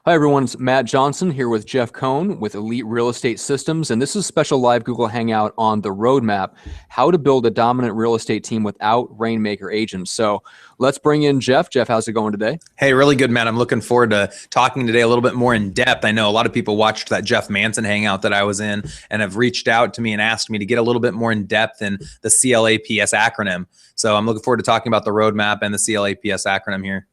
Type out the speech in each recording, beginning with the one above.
Hi, everyone. It's Matt Johnson here with Jeff Cohn with Elite Real Estate Systems. And this is a special live Google Hangout on the roadmap, how to build a dominant real estate team without Rainmaker agents. So let's bring in Jeff. Jeff, how's it going today? Hey, really good, Matt. I'm looking forward to talking today a little bit more in depth. I know a lot of people watched that Jeff Manson hangout that I was in and have reached out to me and asked me to get a little bit more in depth in the CLAPS acronym. So I'm looking forward to talking about the roadmap and the CLAPS acronym here.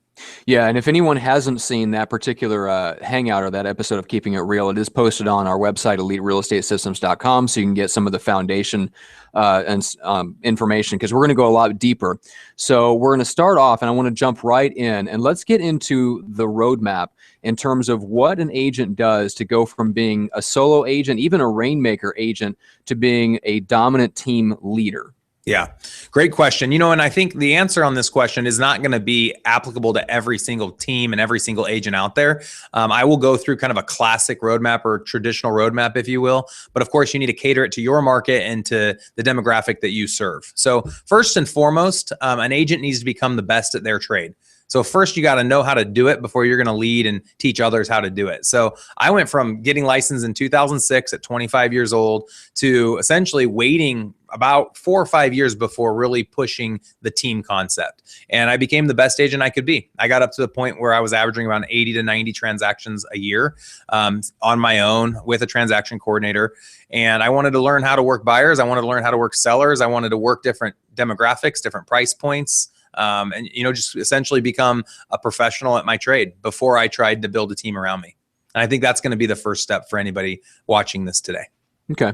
Yeah, and if anyone hasn't seen that particular hangout or that episode of Keeping It Real, it is posted on our website, eliterealestatesystems.com, so you can get some of the foundation and information, because we're going to go a lot deeper. So we're going to start off, and I want to jump right in, and let's get into the roadmap in terms of what an agent does to go from being a solo agent, even a Rainmaker agent, to being a dominant team leader. Yeah, great question. And I think the answer on this question is not going to be applicable to every single team and every single agent out there. I will go through kind of a classic roadmap or traditional roadmap, if you will. But of course, you need to cater it to your market and to the demographic that you serve. So first and foremost, an agent needs to become the best at their trade. So first, you got to know how to do it before you're going to lead and teach others how to do it. So I went from getting licensed in 2006 at 25 years old to essentially waiting about 4 or 5 years before really pushing the team concept. And I became the best agent I could be. I got up to the point where I was averaging around 80 to 90 transactions a year on my own with a transaction coordinator. And I wanted to learn how to work buyers. I wanted to learn how to work sellers. I wanted to work different demographics, different price points. And just essentially become a professional at my trade before I tried to build a team around me. And I think that's going to be the first step for anybody watching this today. Okay.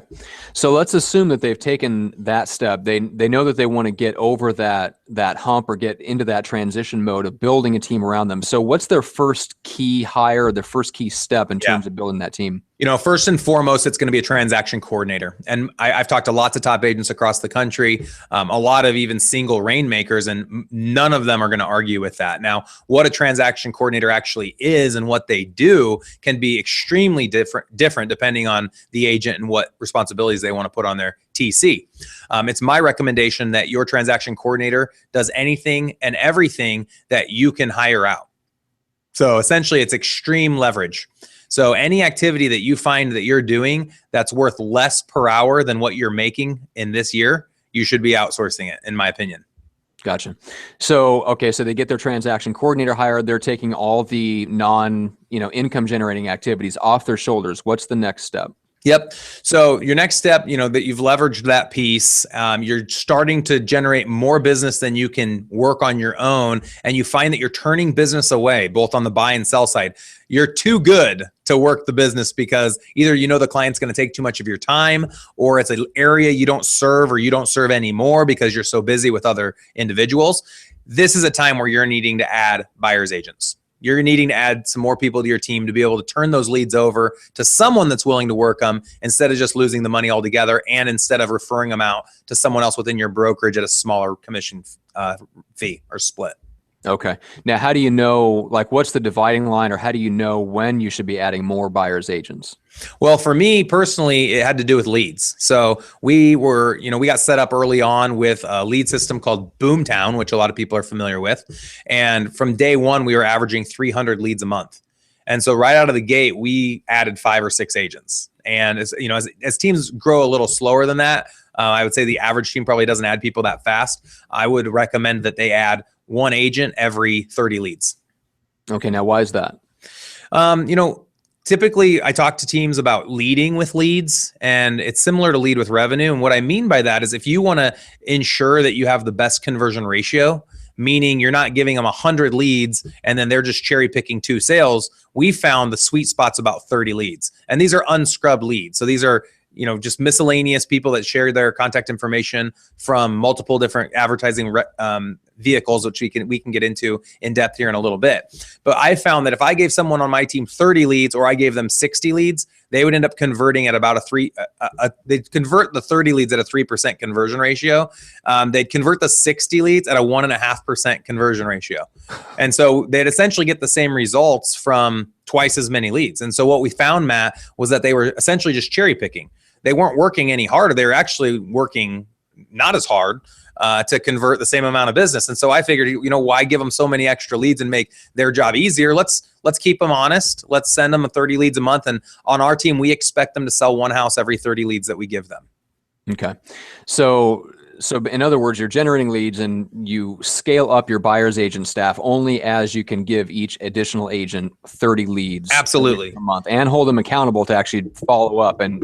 So let's assume that they've taken that step. They know that they want to get over that hump or get into that transition mode of building a team around them. So what's their first key hire or their first key step in terms of building that team? First and foremost, it's going to be a transaction coordinator. And I've talked to lots of top agents across the country, a lot of even single Rainmakers, and none of them are going to argue with that. Now, what a transaction coordinator actually is and what they do can be extremely different depending on the agent and what responsibilities they want to put on their TC. It's my recommendation that your transaction coordinator does anything and everything that you can hire out. So essentially, it's extreme leverage. So any activity that you find that you're doing that's worth less per hour than what you're making in this year, you should be outsourcing it, in my opinion. Gotcha. So, okay, so they get their transaction coordinator hired. They're taking all the income generating activities off their shoulders. What's the next step? Yep. So your next step, that you've leveraged that piece, you're starting to generate more business than you can work on your own. And you find that you're turning business away, both on the buy and sell side. You're too good to work the business because either the client's going to take too much of your time, or it's an area you don't serve or you don't serve anymore because you're so busy with other individuals. This is a time where you're needing to add buyer's agents. You're needing to add some more people to your team to be able to turn those leads over to someone that's willing to work them instead of just losing the money altogether, and instead of referring them out to someone else within your brokerage at a smaller commission fee or split. Okay. Now, how do you know, what's the dividing line, or how do you know when you should be adding more buyer's agents? Well, for me personally, it had to do with leads. So we got set up early on with a lead system called Boomtown, which a lot of people are familiar with. And from day one, we were averaging 300 leads a month. And so right out of the gate, we added 5 or 6 agents. And as teams grow a little slower than that, I would say the average team probably doesn't add people that fast. I would recommend that they add 1 agent every 30 leads. Okay. Now, why is that? Typically, I talk to teams about leading with leads, and it's similar to lead with revenue. And what I mean by that is if you want to ensure that you have the best conversion ratio, meaning you're not giving them 100 leads and then they're just cherry picking 2 sales, we found the sweet spot's about 30 leads. And these are unscrubbed leads. So these are just miscellaneous people that share their contact information from multiple different advertising vehicles, which we can get into in depth here in a little bit. But I found that if I gave someone on my team 30 leads, or I gave them 60 leads, they would end up converting at about they'd convert the 30 leads at a 3% conversion ratio. They'd convert the 60 leads at a 1.5% conversion ratio. And so they'd essentially get the same results from twice as many leads. And so what we found, Matt, was that they were essentially just cherry picking. They weren't working any harder. They were actually working not as hard to convert the same amount of business. And so I figured, why give them so many extra leads and make their job easier? Let's keep them honest. Let's send them 30 leads a month. And on our team, we expect them to sell one house every 30 leads that we give them. Okay. So in other words, you're generating leads and you scale up your buyer's agent staff only as you can give each additional agent 30 leads. Absolutely. A month, and hold them accountable to actually follow up and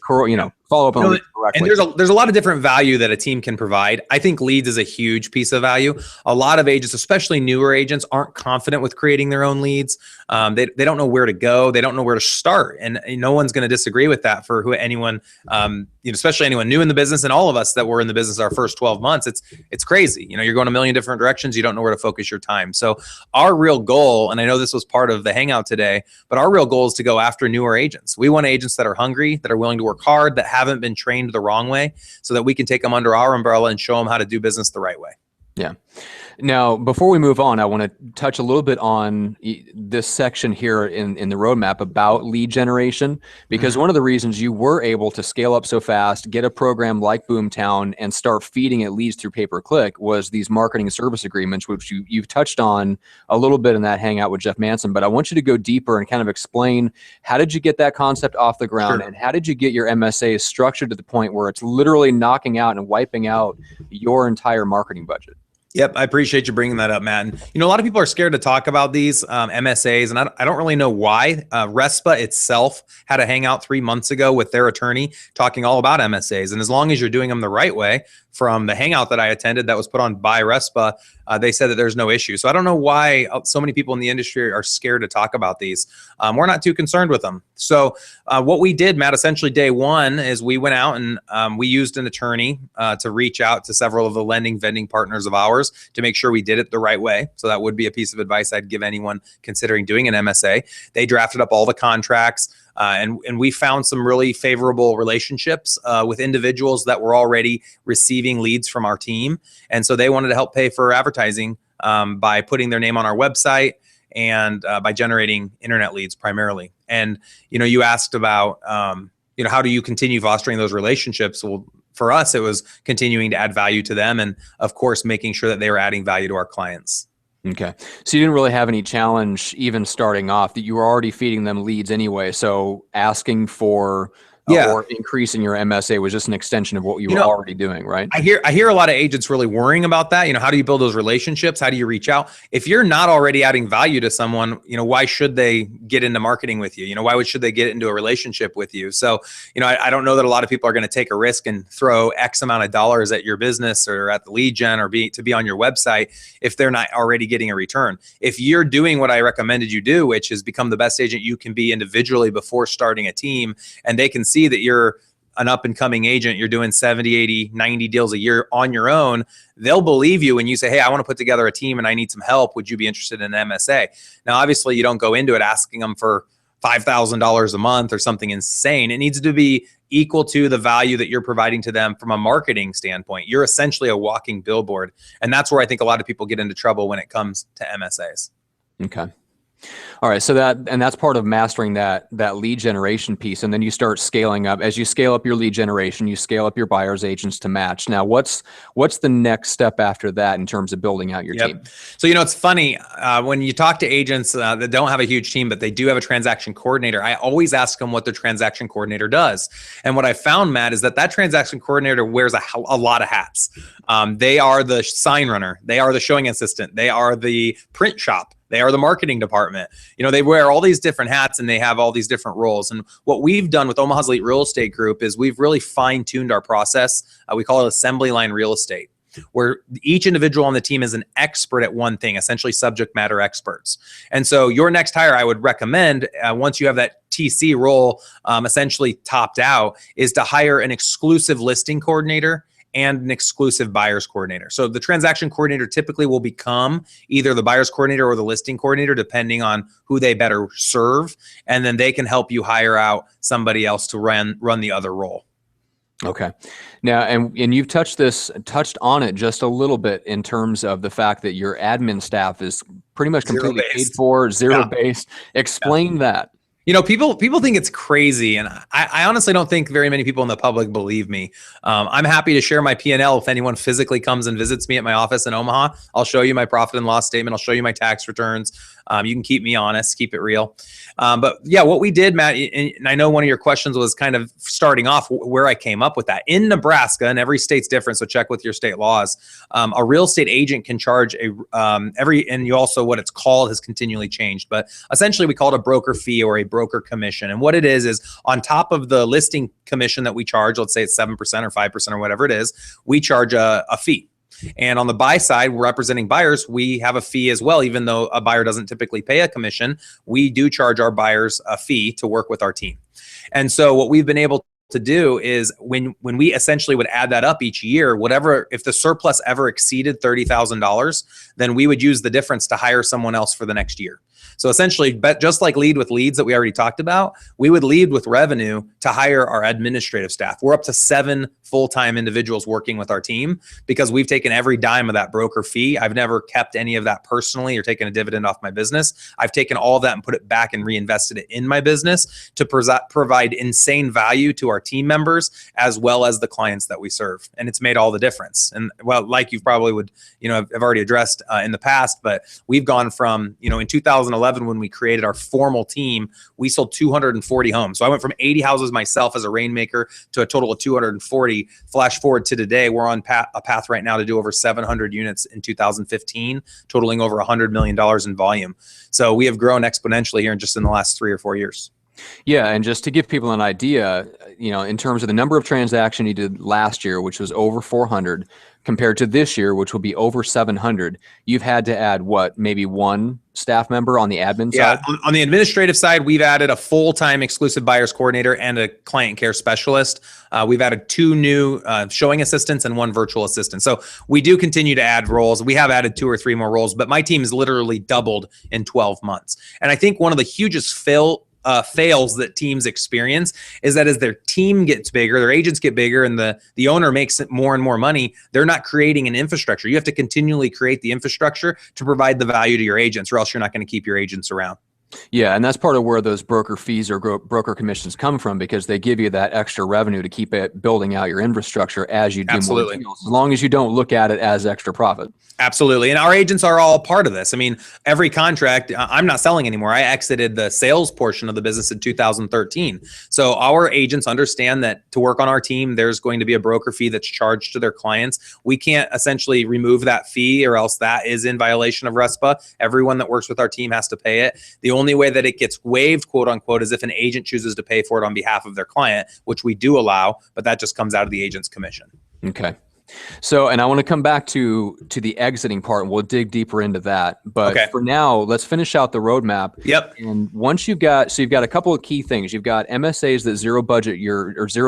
follow up on leads correctly. And there's a lot of different value that a team can provide. I think leads is a huge piece of value. A lot of agents, especially newer agents, aren't confident with creating their own leads. They don't know where to go. They don't know where to start. And no one's going to disagree with that for anyone, especially anyone new in the business, and all of us that were in the business our first 12 months. It's crazy. You're going a million different directions. You don't know where to focus your time. So our real goal, and I know this was part of the hangout today, but our real goal is to go after newer agents. We want agents that are hungry, that are willing to work hard, that haven't been trained the wrong way, so that we can take them under our umbrella and show them how to do business the right way. Yeah. Now, before we move on, I want to touch a little bit on this section here in the roadmap about lead generation, because one of the reasons you were able to scale up so fast, get a program like Boomtown, and start feeding it leads through pay-per-click was these marketing service agreements, which you've touched on a little bit in that hangout with Jeff Manson. But I want you to go deeper and kind of explain, how did you get that concept off the ground? Sure. And how did you get your MSAs structured to the point where it's literally knocking out and wiping out your entire marketing budget? Yep, I appreciate you bringing that up, Matt. And a lot of people are scared to talk about these MSAs, and I don't really know why. RESPA itself had a hangout 3 months ago with their attorney talking all about MSAs. And as long as you're doing them the right way, from the hangout that I attended that was put on by RESPA, they said that there's no issue. So I don't know why so many people in the industry are scared to talk about these. We're not too concerned with them. So what we did, Matt, essentially day one is we went out and we used an attorney to reach out to several of the lending vending partners of ours to make sure we did it the right way. So that would be a piece of advice I'd give anyone considering doing an MSA. They drafted up all the contracts. And we found some really favorable relationships with individuals that were already receiving leads from our team. And so they wanted to help pay for advertising by putting their name on our website and by generating internet leads primarily. And, you asked about, how do you continue fostering those relationships? Well, for us, it was continuing to add value to them and, of course, making sure that they were adding value to our clients. Okay. So you didn't really have any challenge even starting off, that you were already feeding them leads anyway. So asking for or increasing your MSA was just an extension of what you were already doing, right? I hear a lot of agents really worrying about that. How do you build those relationships? How do you reach out? If you're not already adding value to someone, why should they get into marketing with you? Why should they get into a relationship with you? So, I don't know that a lot of people are going to take a risk and throw X amount of dollars at your business or at the lead gen or to be on your website if they're not already getting a return. If you're doing what I recommended you do, which is become the best agent you can be individually before starting a team, and they can see that you're an up and coming agent, you're doing 70, 80, 90 deals a year on your own, they'll believe you when you say, hey, I want to put together a team and I need some help. Would you be interested in an MSA? Now, obviously, you don't go into it asking them for $5,000 a month or something insane. It needs to be equal to the value that you're providing to them from a marketing standpoint. You're essentially a walking billboard. And that's where I think a lot of people get into trouble when it comes to MSAs. Okay. All right. So that's part of mastering that lead generation piece. And then you start scaling up. As you scale up your lead generation, you scale up your buyer's agents to match. Now, what's the next step after that in terms of building out your team? So, it's funny when you talk to agents that don't have a huge team, but they do have a transaction coordinator, I always ask them what their transaction coordinator does. And what I found, Matt, is that transaction coordinator wears a lot of hats. They are the sign runner. They are the showing assistant. They are the print shop. They are the marketing department. They wear all these different hats and they have all these different roles. And what we've done with Omaha's Elite Real Estate Group is we've really fine-tuned our process. We call it assembly line real estate, where each individual on the team is an expert at one thing, essentially subject matter experts. And so your next hire, I would recommend, once you have that TC role essentially topped out, is to hire an exclusive listing coordinator and an exclusive buyer's coordinator. So the transaction coordinator typically will become either the buyer's coordinator or the listing coordinator, depending on who they better serve. And then they can help you hire out somebody else to run the other role. Okay. Now, and you've touched on it just a little bit in terms of the fact that your admin staff is pretty much completely paid for, zero-based. Explain that. People think it's crazy, and I honestly don't think very many people in the public believe me. I'm happy to share my P&L if anyone physically comes and visits me at my office in Omaha. I'll show you my profit and loss statement. I'll show you my tax returns. You can keep me honest, keep it real. But yeah, what we did, Matt, and I know one of your questions was kind of starting off where I came up with that. In Nebraska, and every state's different, so check with your state laws. A real estate agent can charge and you also, what it's called has continually changed, but essentially we call it a broker fee or a broker commission. And what it is on top of the listing commission that we charge, let's say it's 7% or 5% or whatever it is, we charge a fee. And on the buy side, we're representing buyers, we have a fee as well. Even though a buyer doesn't typically pay a commission, we do charge our buyers a fee to work with our team. And so what we've been able to do is when we essentially would add that up each year, whatever, if the surplus ever exceeded $30,000, then we would use the difference to hire someone else for the next year. So essentially, but just like lead with leads that we already talked about, we would lead with revenue to hire our administrative staff. We're up to 7 full-time individuals working with our team because we've taken every dime of that broker fee. I've never kept any of that personally or taken a dividend off my business. I've taken all of that and put it back and reinvested it in my business to provide insane value to our team members as well as the clients that we serve. And it's made all the difference. And well, like you probably would, I've already addressed in the past, but we've gone from, in 2011, when we created our formal team, we sold 240 homes. So I went from 80 houses myself as a Rainmaker to a total of 240. Flash forward to today, we're on a path right now to do over 700 units in 2015, totaling over $100 million in volume. So we have grown exponentially here in just in the last 3 or 4 years. Yeah, and just to give people an idea, in terms of the number of transactions you did last year, which was over 400, compared to this year, which will be over 700, you've had to add what, maybe 1 staff member on the admin side? Yeah, on the administrative side, we've added a full-time exclusive buyers coordinator and a client care specialist. We've added 2 new showing assistants and 1 virtual assistant. So we do continue to add roles. We have added 2 or 3 more roles, but my team has literally doubled in 12 months. And I think one of the hugest fails that teams experience is that as their team gets bigger, their agents get bigger, and the owner makes more and more money, they're not creating an infrastructure. You have to continually create the infrastructure to provide the value to your agents, or else you're not going to keep your agents around. Yeah, and that's part of where those broker fees or broker commissions come from, because they give you that extra revenue to keep it building out your infrastructure as you do more deals, as long as you don't look at it as extra profit. Absolutely. And our agents are all part of this. I mean, every contract, I'm not selling anymore. I exited the sales portion of the business in 2013. So our agents understand that to work on our team, there's going to be a broker fee that's charged to their clients. We can't essentially remove that fee, or else that is in violation of RESPA. Everyone that works with our team has to pay it. The only way that it gets waived, quote unquote, is if an agent chooses to pay for it on behalf of their client, which we do allow, but that just comes out of the agent's commission. Okay. So, and I want to come back to the exiting part, and we'll dig deeper into that. But for now, let's finish out the roadmap. Yep. And once you've got a couple of key things. You've got MSAs that zero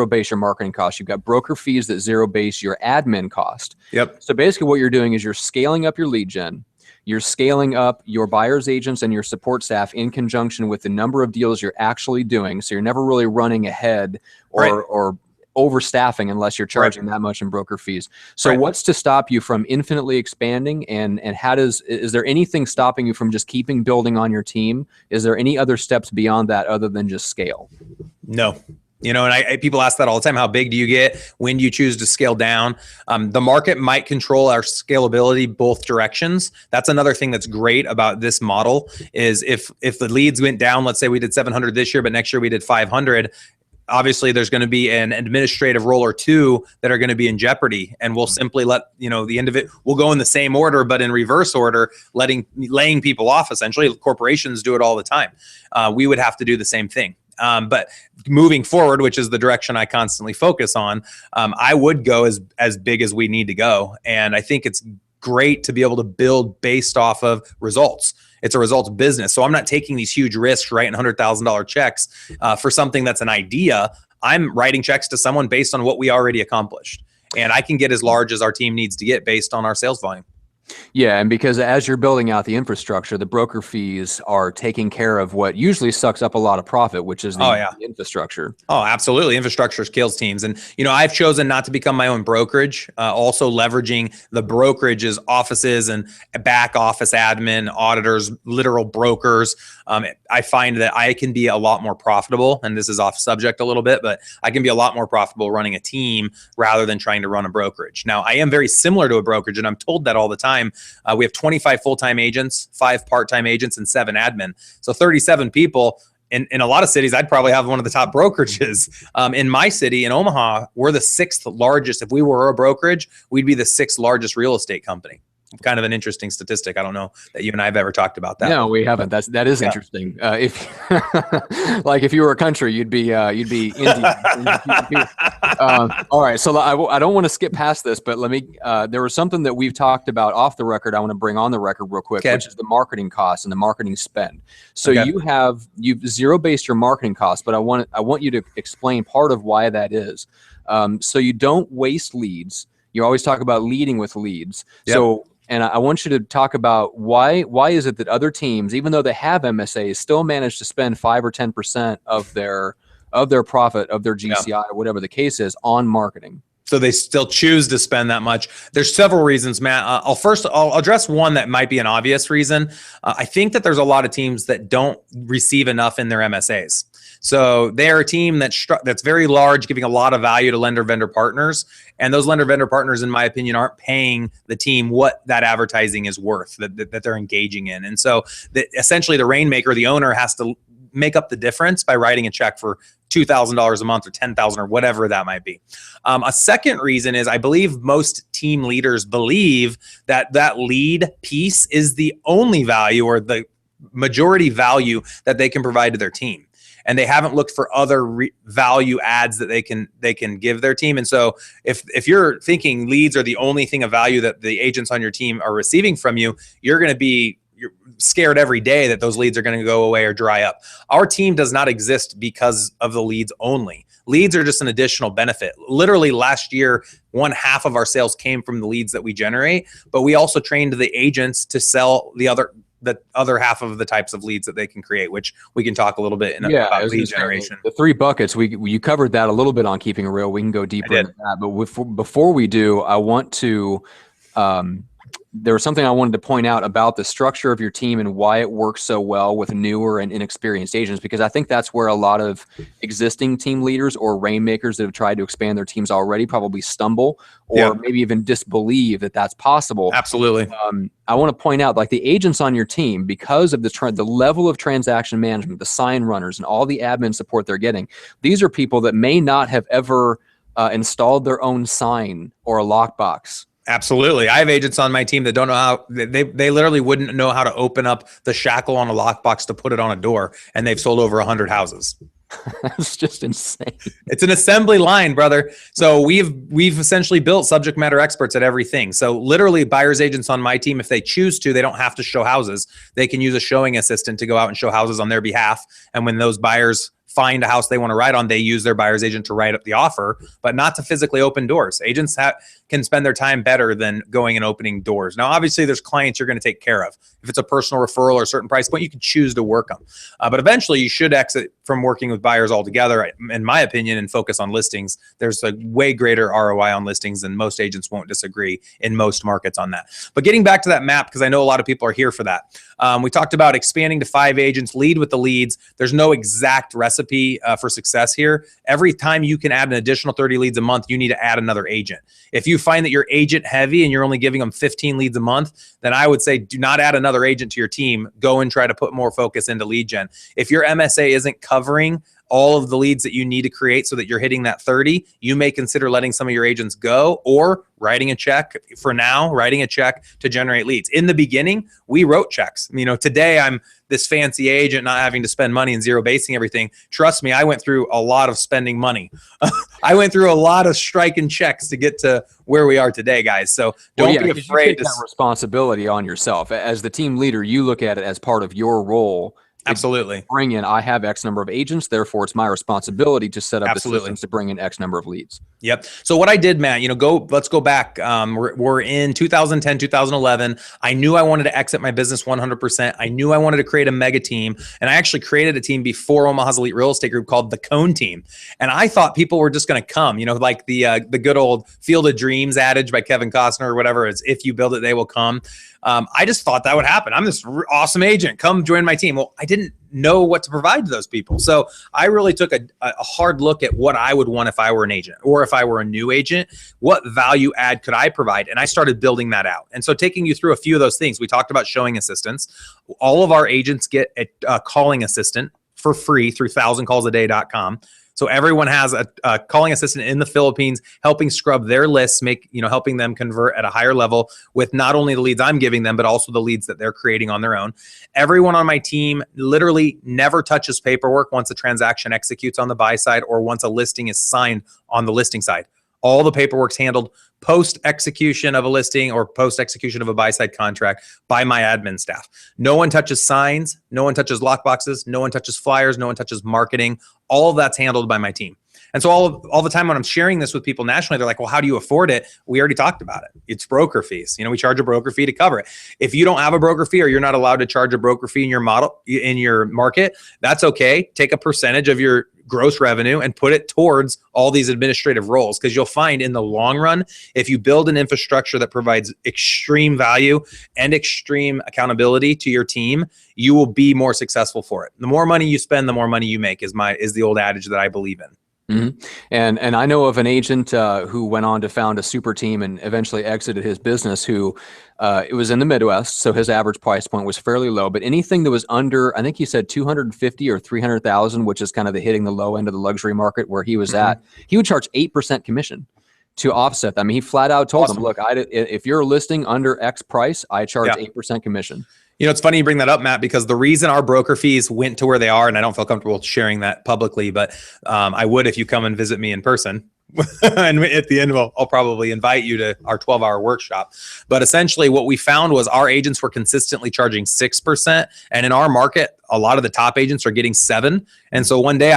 base your marketing costs. You've got broker fees that zero base your admin cost. Yep. So basically what you're doing is you're scaling up your lead gen. You're scaling up your buyer's agents and your support staff in conjunction with the number of deals you're actually doing. So you're never really running ahead or overstaffing unless you're charging that much in broker fees. So what's to stop you from infinitely expanding, and is there anything stopping you from just keeping building on your team? Is there any other steps beyond that other than just scale? No. And people ask that all the time. How big do you get? When do you choose to scale down? The market might control our scalability both directions. That's another thing that's great about this model is if the leads went down, let's say we did 700 this year, but next year we did 500, obviously there's going to be an administrative role or 2 that are going to be in jeopardy, and we'll simply let the end of it. We'll go in the same order but in reverse order, laying people off. Essentially, corporations do it all the time. We would have to do the same thing. But moving forward, which is the direction I constantly focus on, I would go as big as we need to go, and I think it's great to be able to build based off of results. It's a results business. So I'm not taking these huge risks, writing $100,000 checks for something that's an idea. I'm writing checks to someone based on what we already accomplished. And I can get as large as our team needs to get based on our sales volume. Yeah, and because as you're building out the infrastructure, the broker fees are taking care of what usually sucks up a lot of profit, which is the infrastructure. Oh, absolutely. Infrastructure kills teams. And, I've chosen not to become my own brokerage, also leveraging the brokerage's offices and back office admin, auditors, literal brokers. I find that I can be a lot more profitable, and this is off subject a little bit, but I can be a lot more profitable running a team rather than trying to run a brokerage. Now, I am very similar to a brokerage, and I'm told that all the time. We have 25 full-time agents, 5 part-time agents, and 7 admin. So 37 people. In a lot of cities, I'd probably have one of the top brokerages. In my city, in Omaha, we're the 6th largest. If we were a brokerage, we'd be the 6th largest real estate company. Kind of an interesting statistic. I don't know that you and I have ever talked about that. No, we haven't. That is interesting. If like if you were a country, you'd be India. All right, so I don't want to skip past this, but let me. There was something that we've talked about off the record. I want to bring on the record real quick, which is the marketing costs and the marketing spend. So you've zero based your marketing costs, but I want you to explain part of why that is. So you don't waste leads. You always talk about leading with leads. So. And I want you to talk about why is it that other teams, even though they have MSAs, still manage to spend 5 or 10% of their profit, of their GCI, or whatever the case is, on marketing. So they still choose to spend that much. There's several reasons, Matt. I'll address one that might be an obvious reason. I think that there's a lot of teams that don't receive enough in their MSAs. So they're a team that's very large, giving a lot of value to lender-vendor partners. And those lender-vendor partners, in my opinion, aren't paying the team what that advertising is worth that they're engaging in. And so essentially the Rainmaker, the owner, has to make up the difference by writing a check for $2,000 a month or $10,000 or whatever that might be. A second reason is I believe most team leaders believe that lead piece is the only value or the majority value that they can provide to their team. And they haven't looked for other value adds that they can give their team. And so if you're thinking leads are the only thing of value that the agents on your team are receiving from you, you're scared every day that those leads are going to go away or dry up. Our team does not exist because of the leads only. Leads are just an additional benefit. Literally last year, 1/2 of our sales came from the leads that we generate, but we also trained the agents to sell the other half of the types of leads that they can create, which we can talk a little bit about lead generation. The 3 buckets, you covered that a little bit on Keeping It Real. We can go deeper into that. But before we do, I want to, there was something I wanted to point out about the structure of your team and why it works so well with newer and inexperienced agents, because I think that's where a lot of existing team leaders or rainmakers that have tried to expand their teams already probably stumble or maybe even disbelieve that that's possible. Absolutely. I want to point out, like, the agents on your team, because of the level of transaction management, the sign runners, and all the admin support they're getting, these are people that may not have ever installed their own sign or a lockbox. Absolutely. I have agents on my team that don't know how, they literally wouldn't know how to open up the shackle on a lockbox to put it on a door, and they've sold over 100 houses. That's just insane. It's an assembly line, brother. So we've essentially built subject matter experts at everything. So literally buyer's agents on my team, if they choose to, they don't have to show houses. They can use a showing assistant to go out and show houses on their behalf. And when those buyers find a house they want to write on, they use their buyer's agent to write up the offer, but not to physically open doors. Agents can spend their time better than going and opening doors. Now, obviously, there's clients you're going to take care of. If it's a personal referral or a certain price point, you can choose to work them. But eventually, you should exit from working with buyers altogether, in my opinion, and focus on listings. There's a way greater ROI on listings, and most agents won't disagree in most markets on that. But getting back to that map, because I know a lot of people are here for that. We talked about expanding to 5 agents, lead with the leads. There's no exact recipe for success here. Every time you can add an additional 30 leads a month, you need to add another agent. If you find that you're agent heavy and you're only giving them 15 leads a month, then I would say do not add another agent to your team. Go and try to put more focus into lead gen. If your MSA isn't covering all of the leads that you need to create so that you're hitting that 30, you may consider letting some of your agents go or writing a check to generate leads. In the beginning, we wrote checks. Today I'm this fancy agent not having to spend money and zero basing everything. Trust me, I went through a lot of spending money. I went through a lot of striking checks to get to where we are today, guys. So don't be afraid to take that responsibility on yourself. As the team leader, you look at it as part of your role. Absolutely. I have X number of agents, therefore it's my responsibility to set up the systems to bring in X number of leads. Yep. So what I did, Matt, let's go back. We're in 2010, 2011. I knew I wanted to exit my business 100%. I knew I wanted to create a mega team. And I actually created a team before Omaha's Elite Real Estate Group called the Cone Team. And I thought people were just going to come, like the good old Field of Dreams adage by Kevin Costner or whatever. It's if you build it, they will come. I just thought that would happen. I'm this awesome agent. Come join my team. Well, I didn't know what to provide to those people. So I really took a hard look at what I would want if I were an agent, or if I were a new agent, what value add could I provide? And I started building that out. And so taking you through a few of those things, we talked about showing assistance. All of our agents get a calling assistant for free through thousandcallsaday.com. So everyone has a calling assistant in the Philippines, helping scrub their lists, helping them convert at a higher level with not only the leads I'm giving them, but also the leads that they're creating on their own. Everyone on my team literally never touches paperwork once a transaction executes on the buy side or once a listing is signed on the listing side. All the paperwork's handled post-execution of a listing or post-execution of a buy-side contract by my admin staff. No one touches signs. No one touches lockboxes. No one touches flyers. No one touches marketing. All of that's handled by my team. And so all the time when I'm sharing this with people nationally, they're like, well, how do you afford it? We already talked about it. It's broker fees. We charge a broker fee to cover it. If you don't have a broker fee or you're not allowed to charge a broker fee in your market, that's okay. Take a percentage of your gross revenue and put it towards all these administrative roles, because you'll find in the long run, if you build an infrastructure that provides extreme value and extreme accountability to your team, you will be more successful for it. The more money you spend, the more money you make is the old adage that I believe in. Mm-hmm. And I know of an agent who went on to found a super team and eventually exited his business, who it was in the Midwest, so his average price point was fairly low, but anything that was under, I think he said 250 or 300,000, which is kind of hitting the low end of the luxury market where he was at, he would charge 8% commission to offset that. I mean, he flat out told them, look, if you're listing under X price, I charge 8% commission. It's funny you bring that up, Matt, because the reason our broker fees went to where they are, and I don't feel comfortable sharing that publicly, but I would if you come and visit me in person. And at the end, I'll probably invite you to our 12-hour workshop. But essentially what we found was our agents were consistently charging 6%. And in our market, a lot of the top agents are getting 7%. And so one day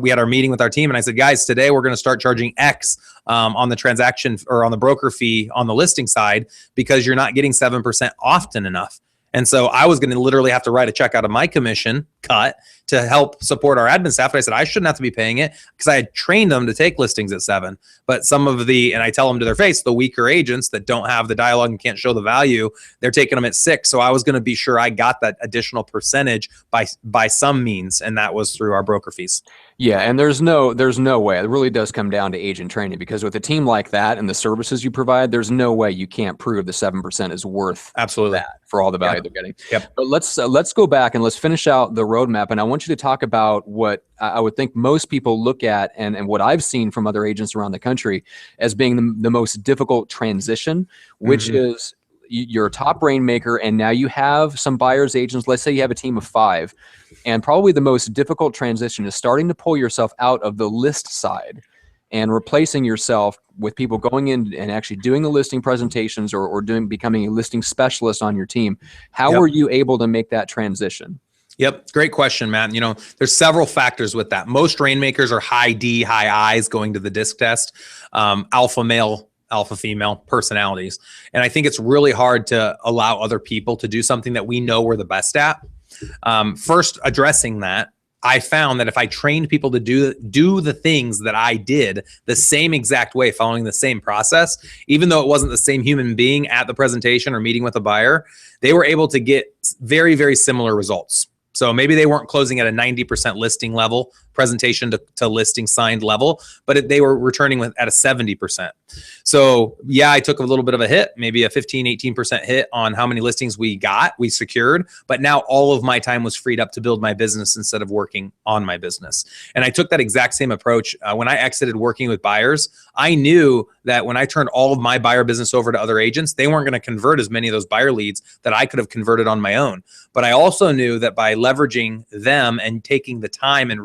we had our meeting with our team, and I said, guys, today we're going to start charging X on the transaction or on the broker fee on the listing side, because you're not getting 7% often enough. And so I was going to literally have to write a check out of my commission cut to help support our admin staff. And I said, I shouldn't have to be paying it, because I had trained them to take listings at 7%. But some of and I tell them to their face, the weaker agents that don't have the dialogue and can't show the value, they're taking them at 6%. So I was going to be sure I got that additional percentage by some means. And that was through our broker fees. Yeah, and there's no way. It really does come down to agent training, because with a team like that and the services you provide, there's no way you can't prove the 7% is worth absolutely that for all the value they're getting. Yep. But let's go back and let's finish out the roadmap. And I want you to talk about what I would think most people look at, and what I've seen from other agents around the country as being the most difficult transition, which is you're a top Rainmaker, and now you have some buyer's agents. Let's say you have a team of 5, and probably the most difficult transition is starting to pull yourself out of the list side and replacing yourself with people going in and actually doing the listing presentations or becoming a listing specialist on your team. How were you able to make that transition? Yep. Great question, Matt. There's several factors with that. Most Rainmakers are high D, high I's going to the disc test, alpha male, alpha female personalities. And I think it's really hard to allow other people to do something that we know we're the best at. First, addressing that, I found that if I trained people to do the things that I did the same exact way, following the same process, even though it wasn't the same human being at the presentation or meeting with a buyer, they were able to get very, very similar results. So maybe they weren't closing at a 90% listing level, presentation to listing signed level, but they were returning at a 70%. So yeah, I took a little bit of a hit, maybe a 15, 18% hit on how many listings we secured, but now all of my time was freed up to build my business instead of working on my business. And I took that exact same approach. When I exited working with buyers, I knew that when I turned all of my buyer business over to other agents, they weren't going to convert as many of those buyer leads that I could have converted on my own. But I also knew that by leveraging them and taking the time and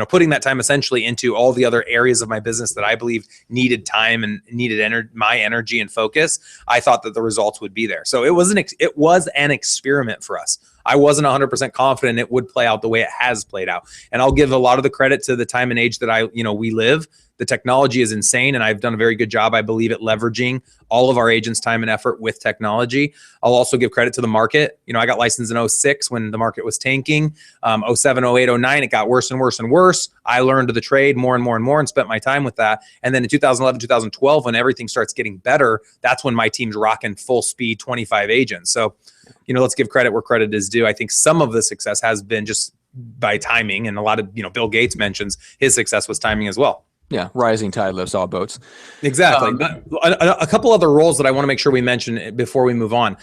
putting that time essentially into all the other areas of my business that I believe needed time and needed my energy and focus, I thought that the results would be there. So it was an experiment for us. I wasn't 100% confident it would play out the way it has played out. And I'll give a lot of the credit to the time and age that we live. The technology is insane, and I've done a very good job, I believe, at leveraging all of our agents' time and effort with technology. I'll also give credit to the market. I got licensed in 06 when the market was tanking. 07, 08, 09, it got worse and worse and worse. I learned the trade more and more and more and spent my time with that. And then in 2011, 2012, when everything starts getting better, that's when my team's rocking full speed 25 agents. So, let's give credit where credit is due. I think some of the success has been just by timing, and a lot of, Bill Gates mentions his success was timing as well. Yeah, rising tide lifts all boats. Exactly. A couple other roles that I want to make sure we mention before we move on.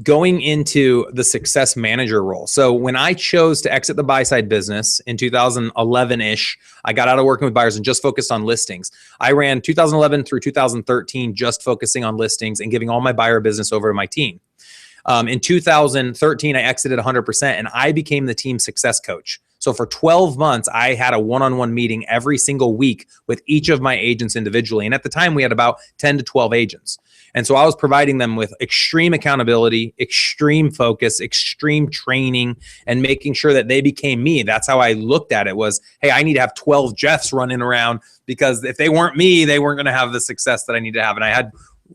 Going into the Success Manager role. So when I chose to exit the buy-side business in 2011-ish, I got out of working with buyers and just focused on listings. I ran 2011 through 2013 just focusing on listings and giving all my buyer business over to my team. In 2013, I exited 100% and I became the team success coach. So for 12 months, I had a one-on-one meeting every single week with each of my agents individually. And at the time, we had about 10 to 12 agents. And so I was providing them with extreme accountability, extreme focus, extreme training, and making sure that they became me. That's how I looked at it was, hey, I need to have 12 Jeffs running around, because if they weren't me, they weren't going to have the success that I need to have. And I had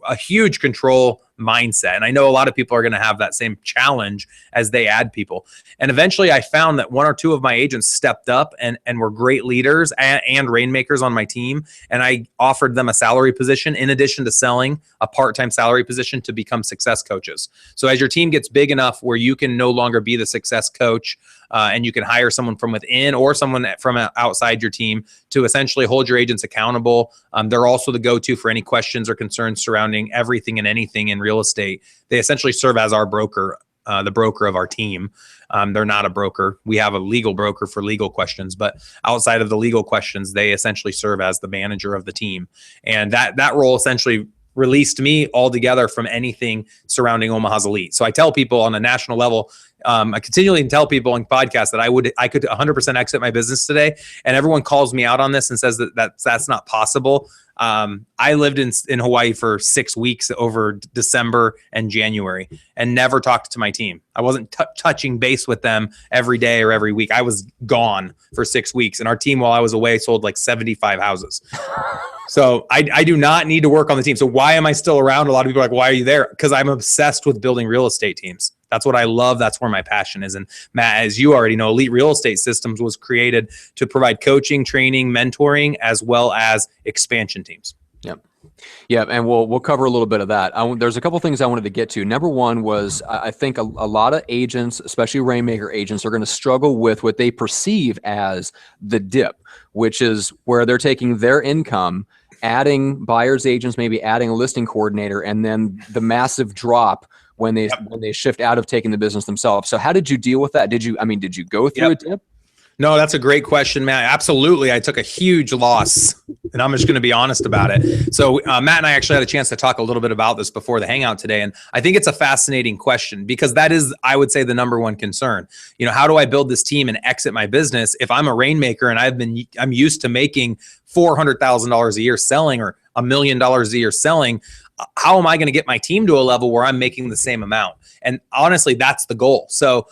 a huge control mindset. And I know a lot of people are going to have that same challenge as they add people. And eventually I found that one or two of my agents stepped up and were great leaders and rainmakers on my team. And I offered them a salary position in addition to selling a part-time salary position to become success coaches. So as your team gets big enough where you can no longer be the success coach, and you can hire someone from within or someone from outside your team to essentially hold your agents accountable. They're also the go-to for any questions or concerns surrounding everything and anything in real estate. They essentially serve as our broker, the broker of our team. They're not a broker. We have a legal broker for legal questions, but outside of the legal questions, they essentially serve as the manager of the team. And that role essentially released me altogether from anything surrounding Omaha's Elite. So I tell people on a national level, I continually tell people in podcasts that I could 100% exit my business today. And everyone calls me out on this and says that that's not possible. I lived in Hawaii for 6 weeks over December and January and never talked to my team. I wasn't touching base with them every day or every week. I was gone for 6 weeks. And our team, while I was away, sold like 75 houses. So I do not need to work on the team. So why am I still around? A lot of people are like, why are you there? Because I'm obsessed with building real estate teams. That's what I love. That's where my passion is. And Matt, as you already know, Elite Real Estate Systems was created to provide coaching, training, mentoring, as well as expansion teams. Yep. Yeah, and we'll cover a little bit of that. There's a couple things I wanted to get to. Number one was I think a lot of agents, especially Rainmaker agents, are going to struggle with what they perceive as the dip, which is where they're taking their income, adding buyers agents, maybe adding a listing coordinator, and then the massive drop when they shift out of taking the business themselves. So how did you deal with that? Did you go through a dip? No, that's a great question, Matt. Absolutely. I took a huge loss, and I'm just going to be honest about it. So Matt and I actually had a chance to talk a little bit about this before the hangout today. And I think it's a fascinating question because that is, I would say, the number one concern. How do I build this team and exit my business if I'm a Rainmaker and I'm used to making $400,000 a year selling or $1 million a year selling? How am I going to get my team to a level where I'm making the same amount? And honestly, that's the goal. So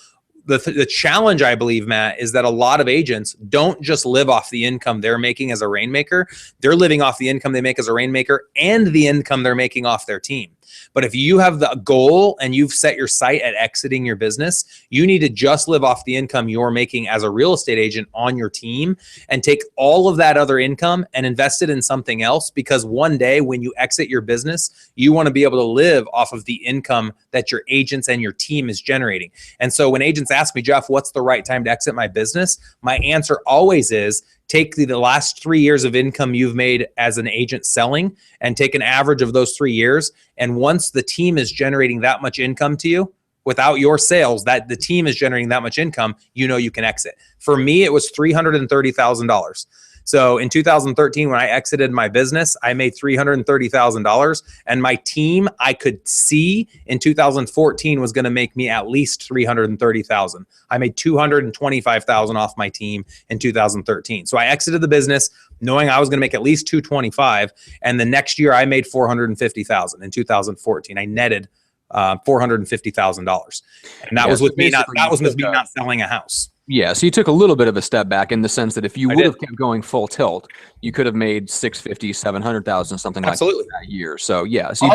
the challenge, I believe, Matt, is that a lot of agents don't just live off the income they're making as a Rainmaker. They're living off the income they make as a Rainmaker and the income they're making off their team. But if you have the goal and you've set your sight at exiting your business, you need to just live off the income you're making as a real estate agent on your team and take all of that other income and invest it in something else. Because one day when you exit your business, you want to be able to live off of the income that your agents and your team is generating. And so when agents ask me, Jeff, what's the right time to exit my business? My answer always is, take the last 3 years of income you've made as an agent selling and take an average of those 3 years. And once the team is generating that much income to you, without your sales, that the team is generating that much income, you can exit. For me, it was $330,000. So in 2013, when I exited my business, I made $330,000, and my team, I could see in 2014 was going to make me at least $330,000. I made $225,000 off my team in 2013. So I exited the business knowing I was going to make at least $225,000, and the next year I made $450,000 in 2014. I netted $450,000. And that was with me not selling a house. Yeah, so you took a little bit of a step back in the sense that if you would have kept going full tilt, you could have made 650, 700,000, something like that year. So yeah, so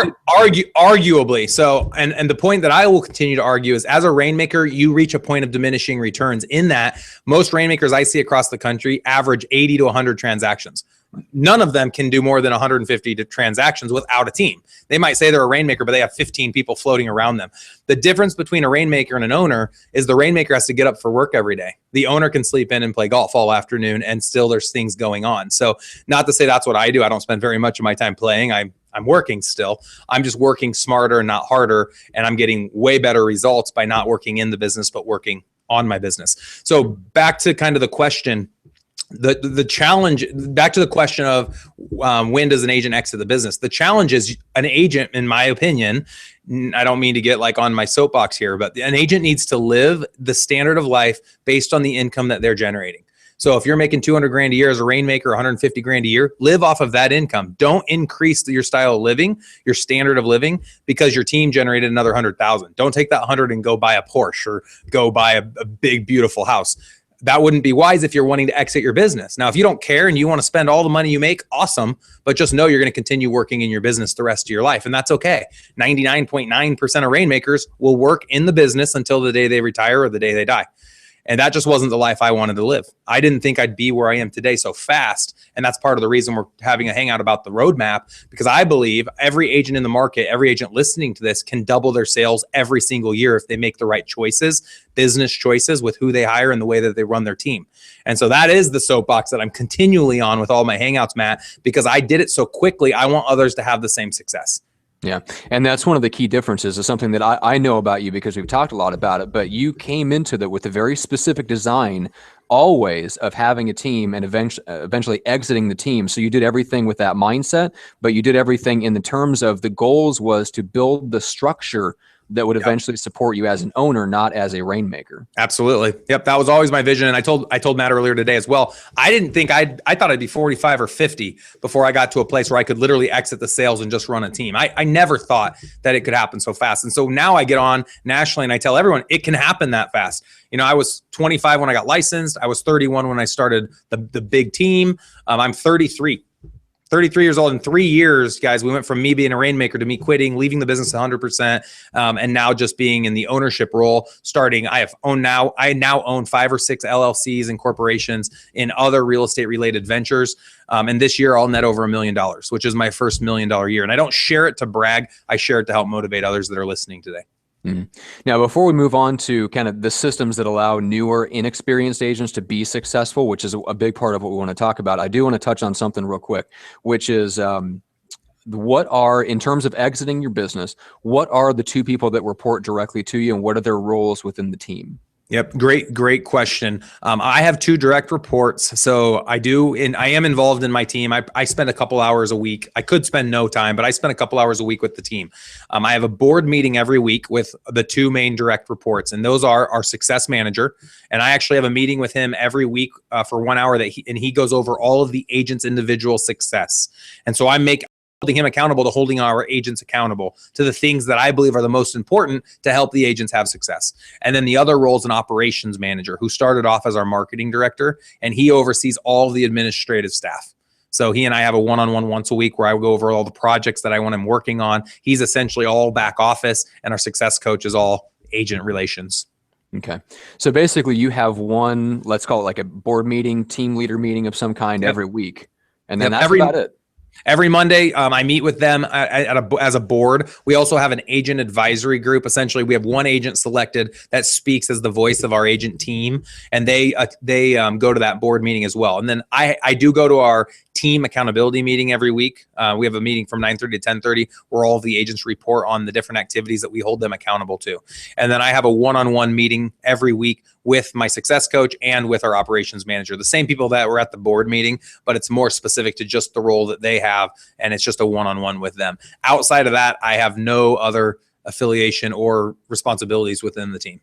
arguably. So, and the point that I will continue to argue is, as a Rainmaker, you reach a point of diminishing returns in that most Rainmakers I see across the country average 80 to 100 transactions. None of them can do more than 150 transactions without a team. They might say they're a Rainmaker, but they have 15 people floating around them. The difference between a Rainmaker and an owner is the Rainmaker has to get up for work every day. The owner can sleep in and play golf all afternoon, and still there's things going on. So not to say that's what I do. I don't spend very much of my time playing. I'm working still. I'm just working smarter and not harder, and I'm getting way better results by not working in the business, but working on my business. So back to kind of the question, the challenge, back to the question of when does an agent exit the business? The challenge is an agent, in my opinion, I don't mean to get like on my soapbox here, but an agent needs to live the standard of life based on the income that they're generating. So if you're making 200 grand a year as a Rainmaker, 150 grand a year, live off of that income. Don't increase your style of living, your standard of living, because your team generated another 100,000. Don't take that 100 and go buy a Porsche or go buy a big, beautiful house. That wouldn't be wise if you're wanting to exit your business. Now, if you don't care and you want to spend all the money you make, awesome. But just know you're going to continue working in your business the rest of your life. And that's okay. 99.9% of Rainmakers will work in the business until the day they retire or the day they die. And that just wasn't the life I wanted to live. I didn't think I'd be where I am today so fast. And that's part of the reason we're having a hangout about the roadmap, because I believe every agent in the market, every agent listening to this can double their sales every single year if they make the right choices, business choices with who they hire and the way that they run their team. And so that is the soapbox that I'm continually on with all my hangouts, Matt, because I did it so quickly. I want others to have the same success. Yeah. And that's one of the key differences, is something that I know about you because we've talked a lot about it, but you came into that with a very specific design always of having a team and eventually exiting the team. So you did everything with that mindset, but you did everything in the terms of the goals was to build the structure that would eventually support you as an owner, not as a Rainmaker. Absolutely. Yep. That was always my vision. And I told Matt earlier today as well. I didn't think I thought I'd be 45 or 50 before I got to a place where I could literally exit the sales and just run a team. I never thought that it could happen so fast. And so now I get on nationally and I tell everyone it can happen that fast. You know, I was 25 when I got licensed. I was 31 when I started the big team. I'm 33 years old. In 3 years, guys, we went from me being a Rainmaker to me quitting, leaving the business 100%, and now just being in the ownership role. I now own 5 or 6 LLCs and corporations in other real estate related ventures. And this year I'll net over $1 million, which is my first $1 million year. And I don't share it to brag. I share it to help motivate others that are listening today. Mm-hmm. Now, before we move on to kind of the systems that allow newer, inexperienced agents to be successful, which is a big part of what we want to talk about, I do want to touch on something real quick, which is what are, in terms of exiting your business, what are the 2 people that report directly to you and what are their roles within the team? Yep. Great question. I have 2 direct reports. So I am involved in my team. I spend a couple hours a week. I could spend no time, but I spend a couple hours a week with the team. I have a board meeting every week with the 2 main direct reports, and those are our Success Mgr. And I actually have a meeting with him every week for 1 hour and he goes over all of the agent's individual success. And so holding him accountable to holding our agents accountable to the things that I believe are the most important to help the agents have success. And then the other role is an operations manager who started off as our marketing director, and he oversees all the administrative staff. So he and I have a one-on-one once a week where I go over all the projects that I want him working on. He's essentially all back office, and our success coach is all agent relations. Okay. So basically you have one, let's call it like a board meeting, team leader meeting of some kind every week. And then that's about it. Every Monday, I meet with them as a board. We also have an agent advisory group. Essentially, we have one agent selected that speaks as the voice of our agent team, and they go to that board meeting as well. And then I do go to our team accountability meeting every week. We have a meeting from 9:30 to 10:30 where all of the agents report on the different activities that we hold them accountable to. And then I have a one-on-one meeting every week with my success coach and with our operations manager, the same people that were at the board meeting, but it's more specific to just the role that they have. And it's just a one-on-one with them. Outside of that, I have no other affiliation or responsibilities within the team.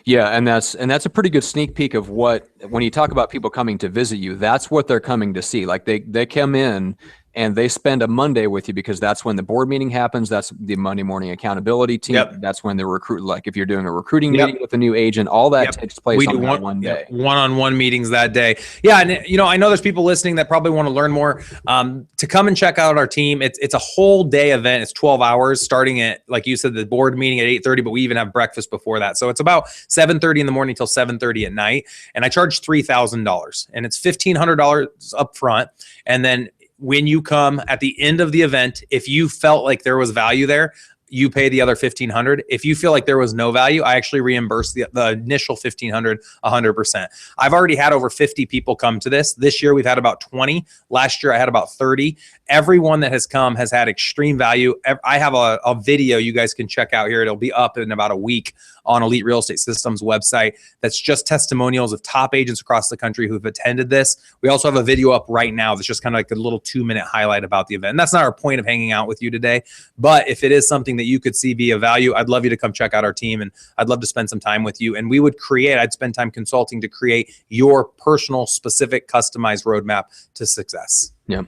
Yeah, and that's a pretty good sneak peek of what, when you talk about people coming to visit you, that's what they're coming to see. Like they come in and they spend a Monday with you because that's when the board meeting happens. That's the Monday morning accountability team. Yep. That's when the recruit, like if you're doing a recruiting meeting with a new agent, all that takes place on that one day. One-on-one meetings that day. Yeah. And I know there's people listening that probably want to learn more. To come and check out our team, it's a whole day event. It's 12 hours starting at, like you said, the board meeting at 8:30, but we even have breakfast before that. So it's about 7:30 in the morning till 7:30 at night. And I charge $3,000, and it's $1,500 up front. And then when you come at the end of the event, if you felt like there was value there, you pay the other $1,500. If you feel like there was no value, I actually reimburse the initial $1,500 100%. I've already had over 50 people come to this. This year we've had about 20. Last year I had about 30. Everyone that has come has had extreme value. I have a video you guys can check out here. It'll be up in about a week on Elite Real Estate Systems website. That's just testimonials of top agents across the country who've attended this. We also have a video up right now that's just kind of like a little 2-minute highlight about the event. And that's not our point of hanging out with you today. But if it is something that you could see be of value, I'd love you to come check out our team, and I'd love to spend some time with you. And we would I'd spend time consulting to create your personal, specific, customized roadmap to success. Yeah.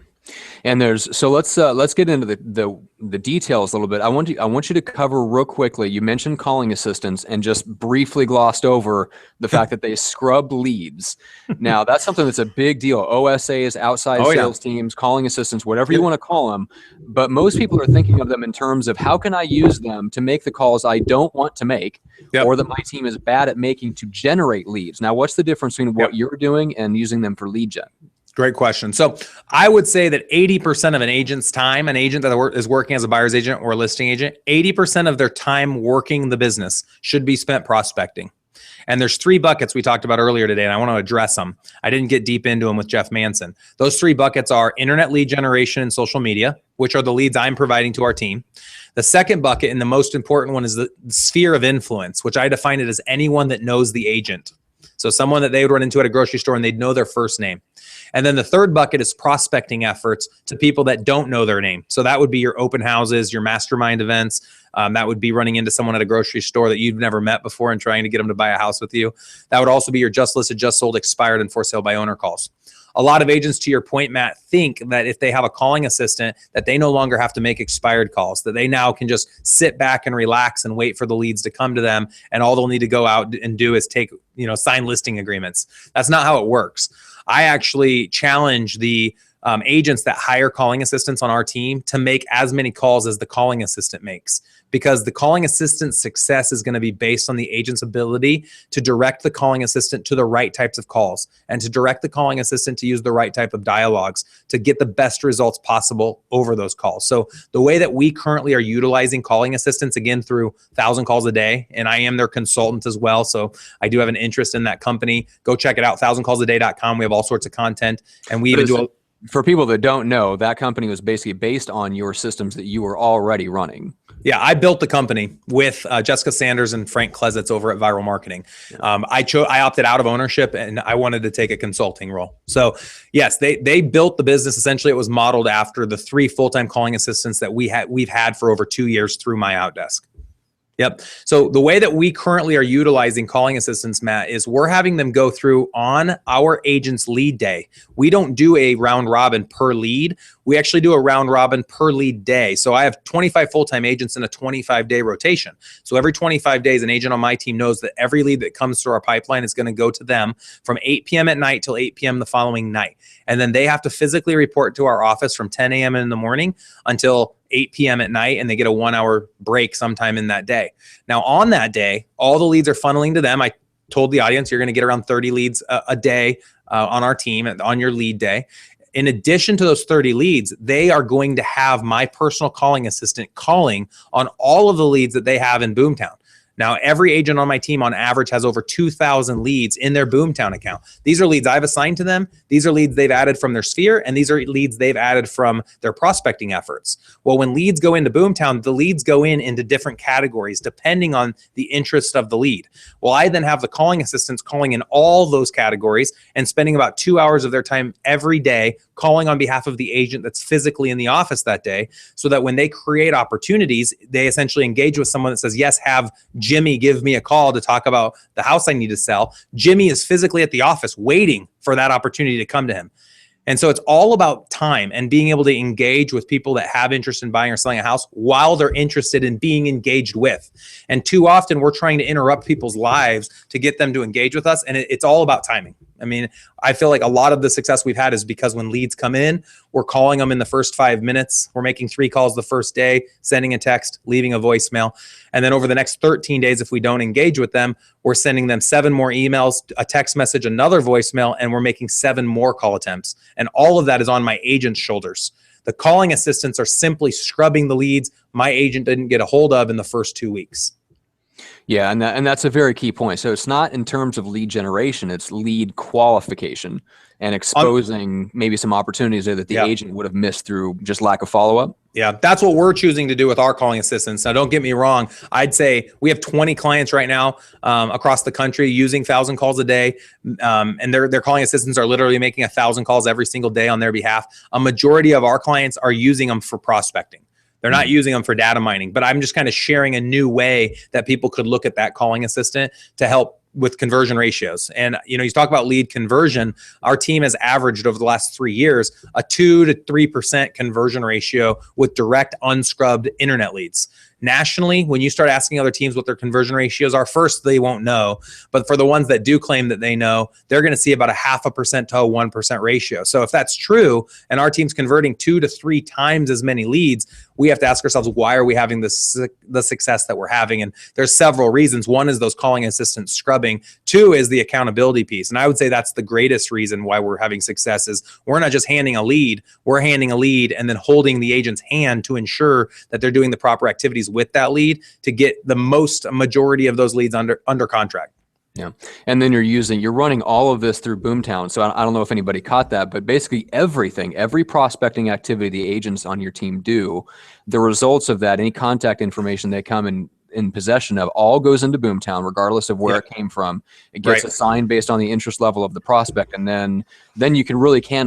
And let's get into the details a little bit. I want you to cover real quickly. You mentioned calling assistants and just briefly glossed over the fact that they scrub leads. Now that's something that's a big deal. OSAs, outside sales teams, calling assistants, whatever you want to call them. But most people are thinking of them in terms of how can I use them to make the calls I don't want to make, or that my team is bad at making to generate leads. Now, what's the difference between what you're doing and using them for lead gen? Great question. So I would say that 80% of an agent's time, an agent that is working as a buyer's agent or a listing agent, 80% of their time working the business should be spent prospecting. And there's 3 buckets we talked about earlier today, and I want to address them. I didn't get deep into them with Jeff Manson. Those 3 buckets are internet lead generation and social media, which are the leads I'm providing to our team. The second bucket, and the most important one, is the sphere of influence, which I define it as anyone that knows the agent. So someone that they would run into at a grocery store and they'd know their first name. And then the third bucket is prospecting efforts to people that don't know their name. So that would be your open houses, your mastermind events. That would be running into someone at a grocery store that you've never met before and trying to get them to buy a house with you. That would also be your just listed, just sold, expired, and for sale by owner calls. A lot of agents, to your point, Matt, think that if they have a calling assistant, that they no longer have to make expired calls, that they now can just sit back and relax and wait for the leads to come to them. And all they'll need to go out and do is sign listing agreements. That's not how it works. I actually challenge the agents that hire calling assistants on our team to make as many calls as the calling assistant makes, because the calling assistant's success is going to be based on the agent's ability to direct the calling assistant to the right types of calls and to direct the calling assistant to use the right type of dialogues to get the best results possible over those calls. So the way that we currently are utilizing calling assistants, again, through 1,000 calls a day, and I am their consultant as well. So I do have an interest in that company. Go check it out, 1000callsaday.com. We have all sorts of content, and we even do for people that don't know, that company was basically based on your systems that you were already running. Yeah, I built the company with Jessica Sanders and Frank Klesitz over at Viral Marketing. I opted out of ownership, and I wanted to take a consulting role. So yes, they built the business. Essentially, it was modeled after the 3 full-time calling assistants that we've had for over 2 years through my outdesk. Yep. So the way that we currently are utilizing calling assistants, Matt, is we're having them go through on our agent's lead day. We don't do a round robin per lead. We actually do a round robin per lead day. So I have 25 full-time agents in a 25-day rotation. So every 25 days, an agent on my team knows that every lead that comes through our pipeline is going to go to them from 8 p.m. at night till 8 p.m. the following night. And then they have to physically report to our office from 10 a.m. in the morning until 8 p.m. at night, and they get a 1-hour break sometime in that day. Now, on that day, all the leads are funneling to them. I told the audience you're going to get around 30 leads a day on our team on your lead day. In addition to those 30 leads, they are going to have my personal calling assistant calling on all of the leads that they have in Boomtown. Now, every agent on my team on average has over 2,000 leads in their Boomtown account. These are leads I've assigned to them. These are leads they've added from their sphere, and these are leads they've added from their prospecting efforts. Well, when leads go into Boomtown, the leads go into different categories depending on the interest of the lead. Well, I then have the calling assistants calling in all those categories and spending about 2 hours of their time every day calling on behalf of the agent that's physically in the office that day, so that when they create opportunities, they essentially engage with someone that says, yes, have Jimmy give me a call to talk about the house I need to sell. Jimmy is physically at the office waiting for that opportunity to come to him. And so it's all about time and being able to engage with people that have interest in buying or selling a house while they're interested in being engaged with. And too often we're trying to interrupt people's lives to get them to engage with us. And it's all about timing. I mean, I feel like a lot of the success we've had is because when leads come in, we're calling them in the first 5 minutes. We're making 3 calls the first day, sending a text, leaving a voicemail. And then over the next 13 days, if we don't engage with them, we're sending them 7 more emails, a text message, another voicemail, and we're making 7 more call attempts. And all of that is on my agent's shoulders. The calling assistants are simply scrubbing the leads my agent didn't get a hold of in the first 2 weeks. Yeah, and that's a very key point. So it's not in terms of lead generation, it's lead qualification and exposing maybe some opportunities there that the agent would have missed through just lack of follow-up. Yeah, that's what we're choosing to do with our calling assistants. Now, don't get me wrong. I'd say we have 20 clients right now across the country using 1,000 calls a day. And their calling assistants are literally making 1,000 calls every single day on their behalf. A majority of our clients are using them for prospecting. They're not using them for data mining, but I'm just kind of sharing a new way that people could look at that calling assistant to help with conversion ratios. And, you talk about lead conversion. Our team has averaged over the last 3 years, a 2 to 3% conversion ratio with direct unscrubbed internet leads. Nationally, when you start asking other teams what their conversion ratios are, first, they won't know. But for the ones that do claim that they know, they're going to see about a 0.5% to a 1% ratio. So if that's true, and our team's converting 2 to 3 times as many leads, we have to ask ourselves, why are we having the success that we're having? And there's several reasons. One is those calling assistants scrubbing. 2 is the accountability piece. And I would say that's the greatest reason why we're having success is we're not just handing a lead, we're handing a lead and then holding the agent's hand to ensure that they're doing the proper activities with that lead to get the majority of those leads under contract. Yeah. And then you're running all of this through Boomtown. So I don't know if anybody caught that, but basically every prospecting activity the agents on your team do, the results of that, any contact information they come in possession of, all goes into Boomtown, regardless of where it came from. It gets assigned based on the interest level of the prospect. And then you can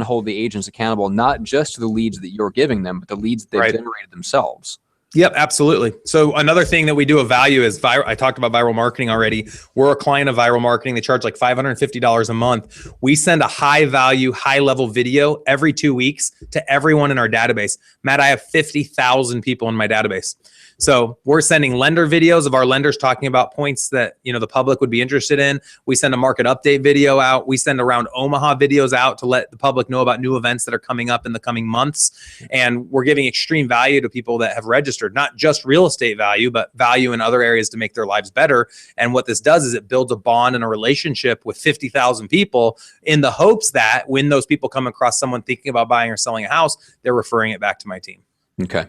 hold the agents accountable, not just to the leads that you're giving them, but the leads that they've generated themselves. Yep, absolutely. So another thing that we do of value is I talked about viral marketing already. We're a client of viral marketing. They charge like $550 a month. We send a high value, high level video every 2 weeks to everyone in our database. Matt, I have 50,000 people in my database. So we're sending lender videos of our lenders talking about points that the public would be interested in. We send a market update video out. We send around Omaha videos out to let the public know about new events that are coming up in the coming months. And we're giving extreme value to people that have registered, not just real estate value, but value in other areas to make their lives better. And what this does is it builds a bond and a relationship with 50,000 people in the hopes that when those people come across someone thinking about buying or selling a house, they're referring it back to my team. Okay.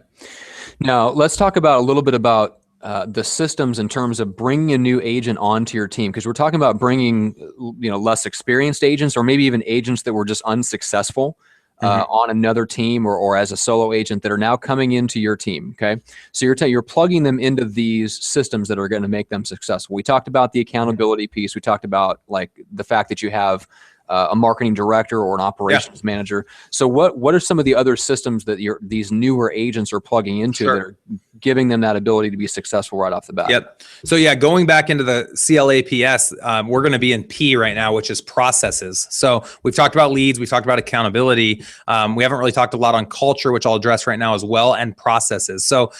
Now let's talk about a little bit about the systems in terms of bringing a new agent onto your team, because we're talking about bringing less experienced agents or maybe even agents that were just unsuccessful on another team or as a solo agent that are now coming into your team. Okay, so you're plugging them into these systems that are going to make them successful. We talked about the accountability piece. We talked about like the fact that you have a marketing director or an operations manager. So what are some of the other systems that these newer agents are plugging into that are giving them that ability to be successful right off the bat? Yep. So going back into the CLAPS, we're going to be in P right now, which is processes. So we've talked about leads, we've talked about accountability. We haven't really talked a lot on culture, which I'll address right now as well, and processes. So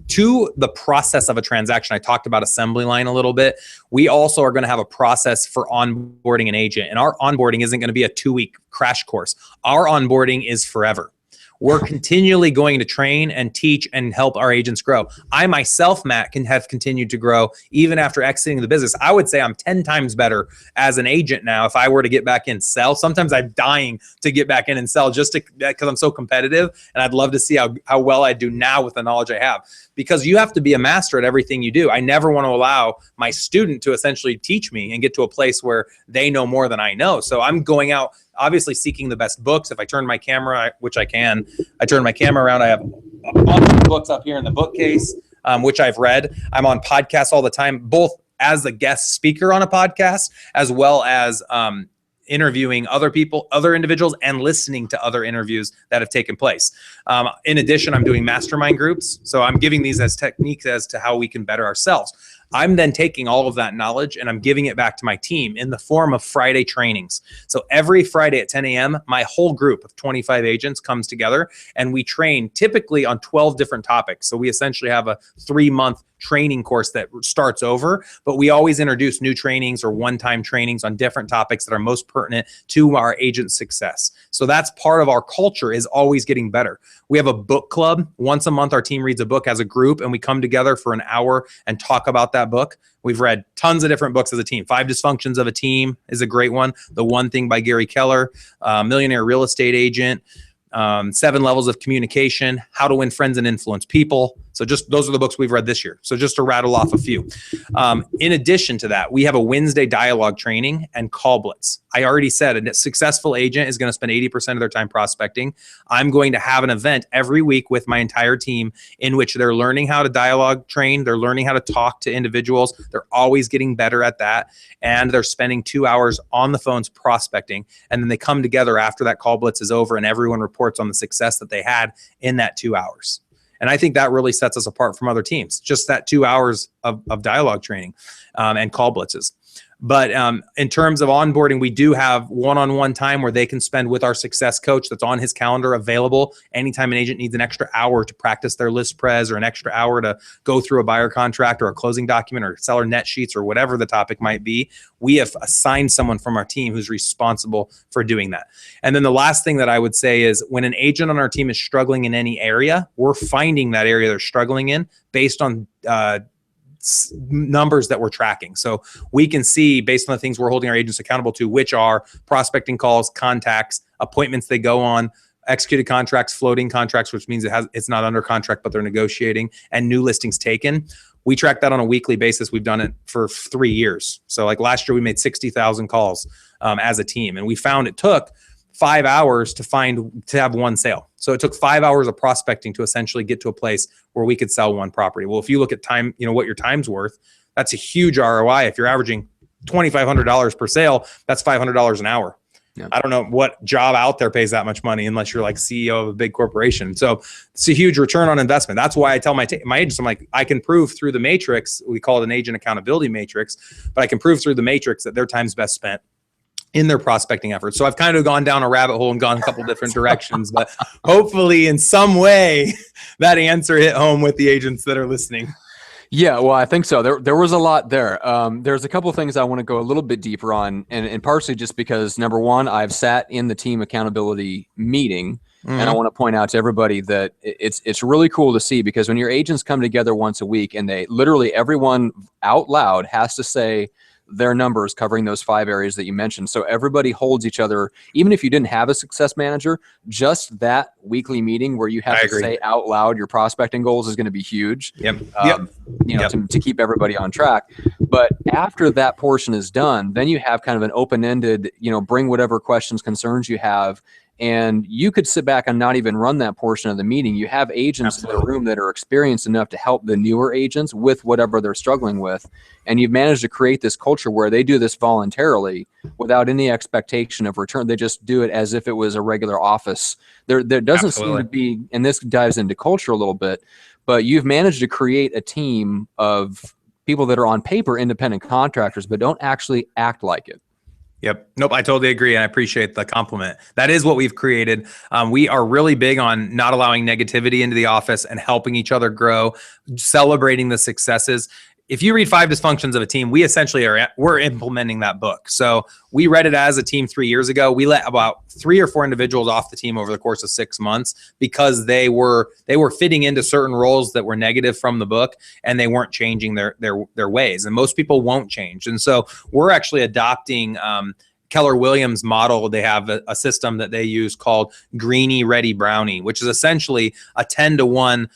to the process of a transaction, I talked about assembly line a little bit. We also are going to have a process for onboarding an agent, and our onboarding isn't going to be a 2-week crash course. Our onboarding is forever. We're continually going to train and teach and help our agents grow. I myself, Matt, can have continued to grow even after exiting the business. I would say I'm 10 times better as an agent now if I were to get back in sell. Sometimes I'm dying to get back in and sell just because I'm so competitive, and I'd love to see how well I do now with the knowledge I have. Because you have to be a master at everything you do. I never want to allow my student to essentially teach me and get to a place where they know more than I know. So I'm going out, obviously seeking the best books. If I turn my camera, which I can, I turn my camera around. I have a bunch of books up here in the bookcase, which I've read. I'm on podcasts all the time, both as a guest speaker on a podcast, as well as interviewing other people, other individuals, and listening to other interviews that have taken place. In addition, I'm doing mastermind groups. So I'm giving these as techniques as to how we can better ourselves. I'm then taking all of that knowledge and I'm giving it back to my team in the form of Friday trainings. So every Friday at 10 a.m., my whole group of 25 agents comes together and we train typically on 12 different topics. So we essentially have a 3-month training course that starts over, but we always introduce new trainings or one-time trainings on different topics that are most pertinent to our agent success. So that's part of our culture, is always getting better. We have a book club. Once a month, our team reads a book as a group and we come together for an hour and talk about that book. We've read tons of different books as a team. 5 Dysfunctions of a Team is a great one. The One Thing by Gary Keller, Millionaire Real Estate Agent, 7 Levels of Communication, How to Win Friends and Influence People. So just those are the books we've read this year. So just to rattle off a few. In addition to that, we have a Wednesday dialogue training and call blitz. I already said a successful agent is going to spend 80% of their time prospecting. I'm going to have an event every week with my entire team in which they're learning how to dialogue train. They're learning how to talk to individuals. They're always getting better at that. And they're spending 2 hours on the phones prospecting. And then they come together after that call blitz is over and everyone reports on the success that they had in that 2 hours. And I think that really sets us apart from other teams, just that 2 hours of dialogue training and call blitzes. But in terms of onboarding, we do have one-on-one time where they can spend with our success coach that's on his calendar available anytime an agent needs an extra hour to practice their list pres or an extra hour to go through a buyer contract or a closing document or seller net sheets or whatever the topic might be. We have assigned someone from our team who's responsible for doing that. And then the last thing that I would say is when an agent on our team is struggling in any area, we're finding that area they're struggling in based on numbers that we're tracking. So we can see based on the things we're holding our agents accountable to, which are prospecting calls, contacts, appointments they go on, executed contracts, floating contracts, which means it's not under contract, but they're negotiating, and new listings taken. We track that on a weekly basis. We've done it for 3 years. So like last year, we made 60,000 calls as a team. And we found it took 5 hours to have one sale. So it took 5 hours of prospecting to essentially get to a place where we could sell one property. Well, if you look at time, what your time's worth, that's a huge ROI. If you're averaging $2,500 per sale, that's $500 an hour. Yeah. I don't know what job out there pays that much money unless you're like CEO of a big corporation. So it's a huge return on investment. That's why I tell my agents, I'm like, I can prove through the matrix, we call it an agent accountability matrix, but I can prove through the matrix that their time's best spent in their prospecting efforts. So I've kind of gone down a rabbit hole and gone a couple different directions, but hopefully in some way that answer hit home with the agents that are listening. Yeah, well, I think so. There was a lot there. There's a couple of things I want to go a little bit deeper on, and partially just because, number one, I've sat in the team accountability meeting, and I want to point out to everybody that it's really cool to see, because when your agents come together once a week and they literally everyone out loud has to say their numbers covering those 5 areas that you mentioned. So everybody holds each other, even if you didn't have a success manager, just that weekly meeting where you have to say out loud your prospecting goals is going to be huge. To keep everybody on track. But after that portion is done, then you have kind of an open-ended, bring whatever questions, concerns you have. And you could sit back and not even run that portion of the meeting. You have agents in the room that are experienced enough to help the newer agents with whatever they're struggling with. And you've managed to create this culture where they do this voluntarily without any expectation of return. They just do it as if it was a regular office. There doesn't seem to be, and this dives into culture a little bit, but you've managed to create a team of people that are on paper independent contractors, but don't actually act like it. Yep. Nope. I totally agree. And I appreciate the compliment. That is what we've created. We are really big on not allowing negativity into the office and helping each other grow, celebrating the successes. If you read 5 Dysfunctions of a Team, we essentially we're implementing that book. So we read it as a team 3 years ago. We let about 3 or 4 individuals off the team over the course of 6 months because they were fitting into certain roles that were negative from the book, and they weren't changing their ways. And most people won't change. And so we're actually adopting Keller Williams model. They have a system that they use called Greenie Ready Brownie, which is essentially a 10-to-1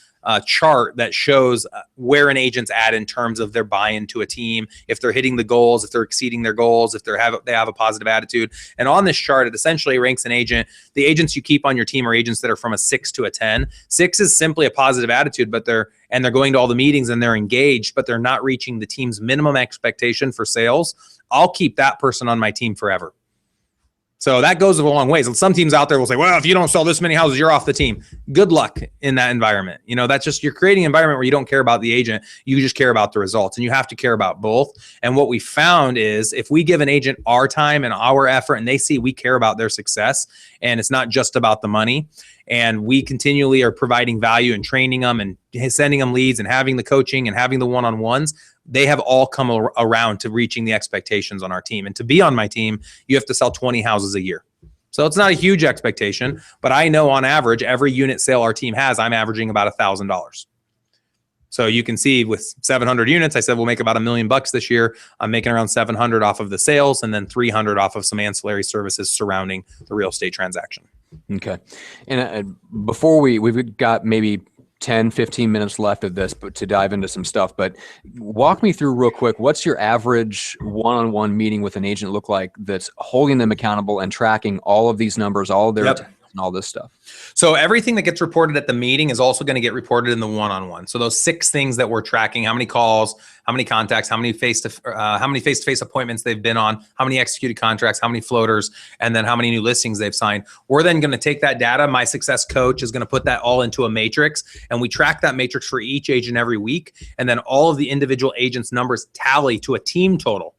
chart that shows where an agent's at in terms of their buy-in to a team, if they're hitting the goals, if they're exceeding their goals, if they have a positive attitude. And on this chart, it essentially ranks an agent. The agents you keep on your team are agents that are from a 6 to a 10. 6 is simply a positive attitude, but they're going to all the meetings and they're engaged, but they're not reaching the team's minimum expectation for sales. I'll keep that person on my team forever. So that goes a long ways. And some teams out there will say, well, if you don't sell this many houses, you're off the team. Good luck in that environment. That's just, you're creating an environment where you don't care about the agent. You just care about the results, and you have to care about both. And what we found is if we give an agent our time and our effort, and they see we care about their success, and it's not just about the money, and we continually are providing value and training them and sending them leads and having the coaching and having the one-on-ones, they have all come around to reaching the expectations on our team. And to be on my team, you have to sell 20 houses a year. So it's not a huge expectation, but I know on average, every unit sale our team has, I'm averaging about $1,000. So you can see with 700 units, I said we'll make about $1 million this year. I'm making around 700 off of the sales, and then 300 off of some ancillary services surrounding the real estate transaction. Okay. And before we've got maybe 10, 15 minutes left of this, but to dive into some stuff, but walk me through real quick. What's your average one-on-one meeting with an agent look like that's holding them accountable and tracking all of these numbers, all of their and all this stuff? So everything that gets reported at the meeting is also going to get reported in the one-on-one. So those 6 things that we're tracking: how many calls, how many contacts, how many face-to-face appointments they've been on, how many executed contracts, how many floaters, and then how many new listings they've signed. We're then going to take that data. My success coach is going to put that all into a matrix, and we track that matrix for each agent every week. And then all of the individual agents' numbers tally to a team total.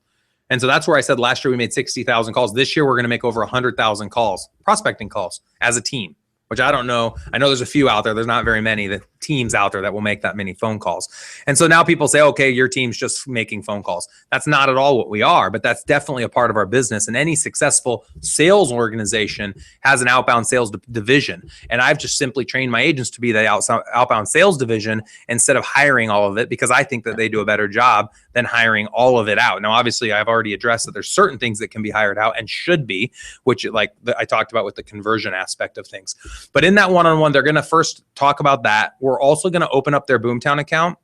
And so that's where I said last year we made 60,000 calls. This year we're going to make over 100,000 calls, prospecting calls as a team, which I don't know. I know there's a few out there. There's not very many teams out there that will make that many phone calls. And so now people say, okay, your team's just making phone calls. That's not at all what we are, but that's definitely a part of our business. And any successful sales organization has an outbound sales division. And I've just simply trained my agents to be the outbound sales division instead of hiring all of it, because I think that they do a better job than hiring all of it out. Now, obviously, I've already addressed that there's certain things that can be hired out and should be, which I talked about with the conversion aspect of things. But in that one-on-one, they're going to first talk about that. We're also going to open up their Boomtown account,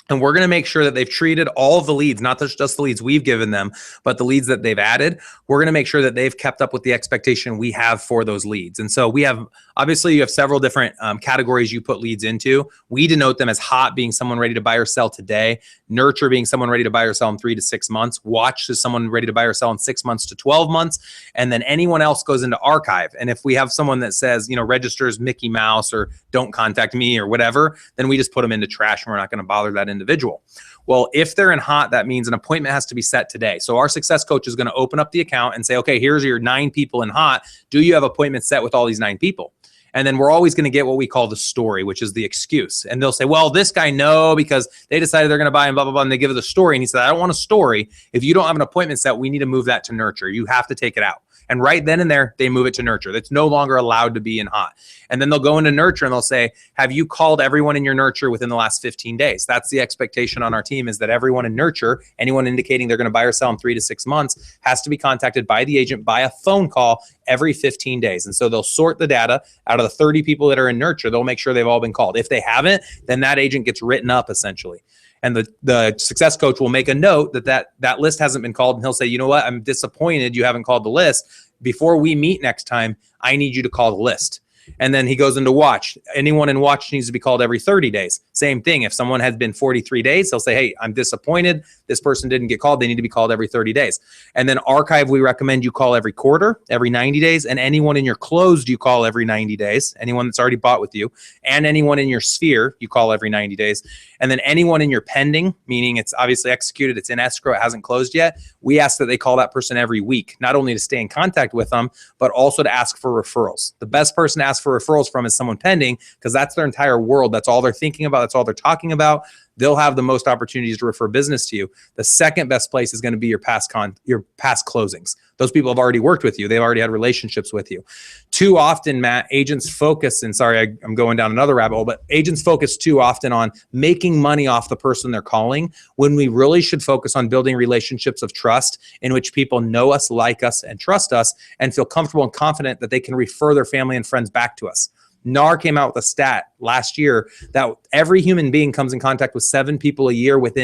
and we're going to make sure that they've treated all of the leads, not just the leads we've given them, but the leads that they've added. We're going to make sure that they've kept up with the expectation we have for those leads. And so we have, obviously, you have several different categories you put leads into. We denote them as hot, being someone ready to buy or sell today; nurture, being someone ready to buy or sell in 3 to 6 months; watch is someone ready to buy or sell in 6 months to 12 months. And then anyone else goes into archive. And if we have someone that says, registers Mickey Mouse or don't contact me or whatever, then we just put them into trash, and we're not going to bother that individual. Well, if they're in hot, that means an appointment has to be set today. So our success coach is going to open up the account and say, okay, here's your 9 people in hot. Do you have appointments set with all these 9 people? And then we're always going to get what we call the story, which is the excuse. And they'll say, well, this guy, no, because they decided they're going to buy and blah, blah, blah. And they give it the story. And he said, I don't want a story. If you don't have an appointment set, we need to move that to nurture. You have to take it out. And right then and there, they move it to nurture. That's no longer allowed to be in hot. And then they'll go into nurture and they'll say, have you called everyone in your nurture within the last 15 days? That's the expectation on our team, is that everyone in nurture, anyone indicating they're going to buy or sell in 3 to 6 months, has to be contacted by the agent by a phone call every 15 days. And so they'll sort the data out of the 30 people that are in nurture. They'll make sure they've all been called. If they haven't, then that agent gets written up essentially. And the success coach will make a note that list hasn't been called. And he'll say, you know what? I'm disappointed you haven't called the list. Before we meet next time, I need you to call the list. And then he goes into watch. Anyone in watch needs to be called every 30 days. Same thing. If someone has been 43 days, they'll say, hey, I'm disappointed. This person didn't get called. They need to be called every 30 days. And then archive, we recommend you call every quarter, every 90 days. And anyone in your closed, you call every 90 days. Anyone that's already bought with you. And anyone in your sphere, you call every 90 days. And then anyone in your pending, meaning it's obviously executed, it's in escrow, it hasn't closed yet, we ask that they call that person every week, not only to stay in contact with them, but also to ask for referrals. The best person to ask for referrals from is someone pending, because that's their entire world. That's all they're thinking about. That's all they're talking about. They'll have the most opportunities to refer business to you. The second best place is going to be your past closings. Those people have already worked with you. They've already had relationships with you. Too often, Matt, agents focus, and sorry, I'm going down another rabbit hole, but agents focus too often on making money off the person they're calling, when we really should focus on building relationships of trust in which people know us, like us, and trust us, and feel comfortable and confident that they can refer their family and friends back to us. NAR came out with a stat last year that every human being comes in contact with 7 people a year with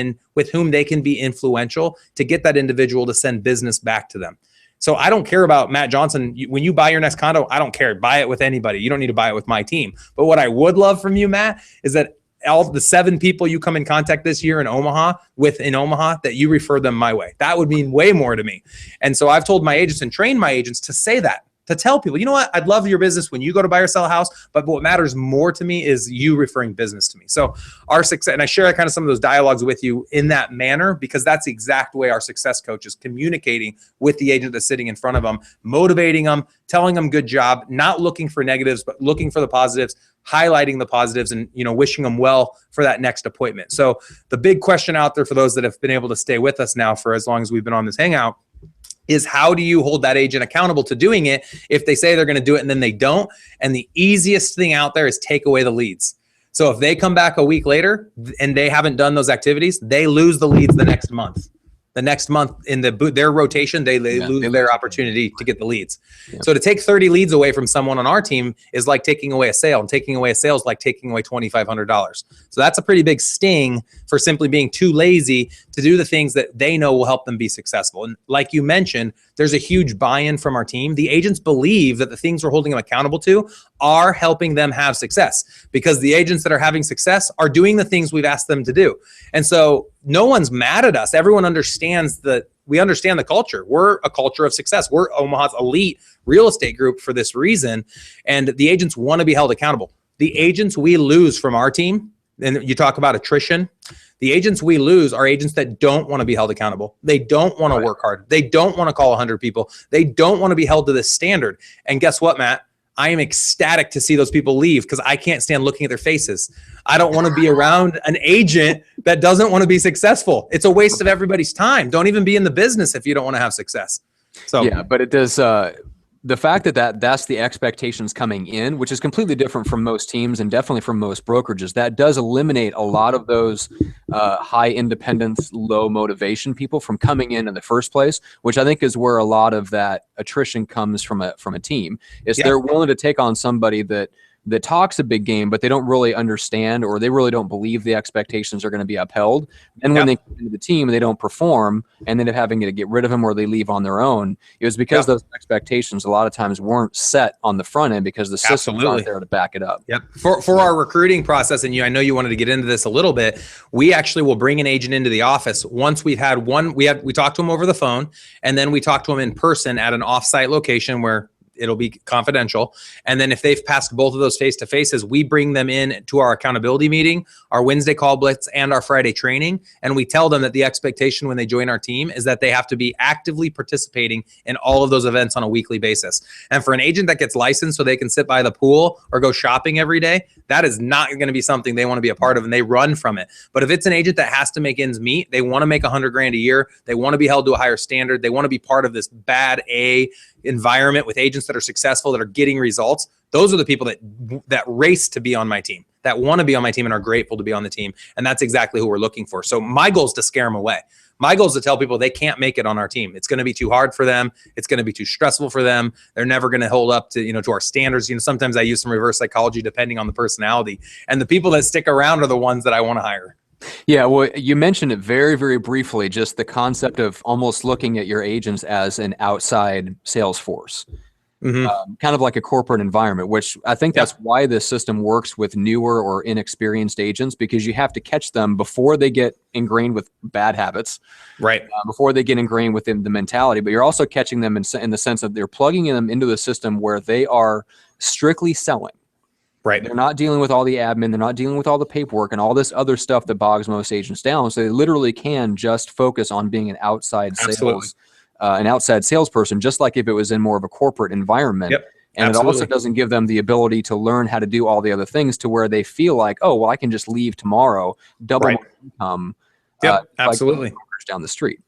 whom they can be influential to get that individual to send business back to them. So I don't care about Matt Johnson. When you buy your next condo, I don't care. Buy it with anybody. You don't need to buy it with my team. But what I would love from you, Matt, is that all the 7 people you come in contact this year in Omaha, that you refer them my way. That would mean way more to me. And so I've told my agents and trained my agents to say that, to tell people, you know what, I'd love your business when you go to buy or sell a house, but what matters more to me is you referring business to me. So our success, and I share kind of some of those dialogues with you in that manner, because that's the exact way our success coach is communicating with the agent that's sitting in front of them, motivating them, telling them good job, not looking for negatives, but looking for the positives, highlighting the positives, and wishing them well for that next appointment. So the big question out there for those that have been able to stay with us now for as long as we've been on this hangout is, how do you hold that agent accountable to doing it if they say they're going to do it and then they don't? And the easiest thing out there is take away the leads. So if they come back a week later and they haven't done those activities, they lose the leads the next month. The next month in their rotation, they lose their opportunity to get the leads. Yeah. So to take 30 leads away from someone on our team is like taking away a sale, and taking away a sale is like taking away $2,500. So that's a pretty big sting for simply being too lazy to do the things that they know will help them be successful. And like you mentioned, there's a huge buy-in from our team. The agents believe that the things we're holding them accountable to are helping them have success, because the agents that are having success are doing the things we've asked them to do. And so no one's mad at us. Everyone understands that we understand the culture. We're a culture of success. We're Omaha's elite real estate group for this reason. And the agents want to be held accountable. The agents we lose from our team, and you talk about attrition, the agents we lose are agents that don't want to be held accountable. They don't want to work hard. They don't want to call 100 people. They don't want to be held to this standard. And guess what, Matt? I am ecstatic to see those people leave, because I can't stand looking at their faces. I don't want to be around an agent that doesn't want to be successful. It's a waste of everybody's time. Don't even be in the business if you don't want to have success. So yeah, but it does. The fact that's the expectations coming in, which is completely different from most teams and definitely from most brokerages, that does eliminate a lot of those high independence, low motivation people from coming in the first place, which I think is where a lot of that attrition comes from a team. Is they're willing to take on somebody that talks a big game, but they don't really understand, or they really don't believe the expectations are going to be upheld. And when they come into the team, they don't perform, and then having to get rid of them or they leave on their own. It was because those expectations a lot of times weren't set on the front end, because the systems aren't there to back it up. Yep. For our recruiting process, and I know you wanted to get into this a little bit, we actually will bring an agent into the office once we've had we talk to them over the phone, and then we talk to them in person at an offsite location where it'll be confidential. And then if they've passed both of those face-to-faces, we bring them in to our accountability meeting, our Wednesday call blitz, and our Friday training. And we tell them that the expectation when they join our team is that they have to be actively participating in all of those events on a weekly basis. And for an agent that gets licensed so they can sit by the pool or go shopping every day, that is not going to be something they want to be a part of, and they run from it. But if it's an agent that has to make ends meet, they want to make $100,000 a year, they want to be held to a higher standard, they want to be part of this bad A environment with agents that are successful, that are getting results, those are the people that race to be on my team, that want to be on my team and are grateful to be on the team. And that's exactly who we're looking for. So my goal is to scare them away. My goal is to tell people they can't make it on our team. It's going to be too hard for them. It's going to be too stressful for them. They're never going to hold up to, to our standards. Sometimes I use some reverse psychology depending on the personality. And the people that stick around are the ones that I want to hire. Yeah, well, you mentioned it very, very briefly, just the concept of almost looking at your agents as an outside sales force. Kind of like a corporate environment, which I think that's why this system works with newer or inexperienced agents, because you have to catch them before they get ingrained with bad habits, right? Before they get ingrained within the mentality, but you're also catching them in the sense of they're plugging them into the system where they are strictly selling. Right. They're not dealing with all the admin. They're not dealing with all the paperwork and all this other stuff that bogs most agents down. So they literally can just focus on being an outside sales, an outside salesperson, just like if it was in more of a corporate environment. Yep. And it also doesn't give them the ability to learn how to do all the other things to where they feel like, oh, well, I can just leave tomorrow, double my income. Absolutely. Like down the street.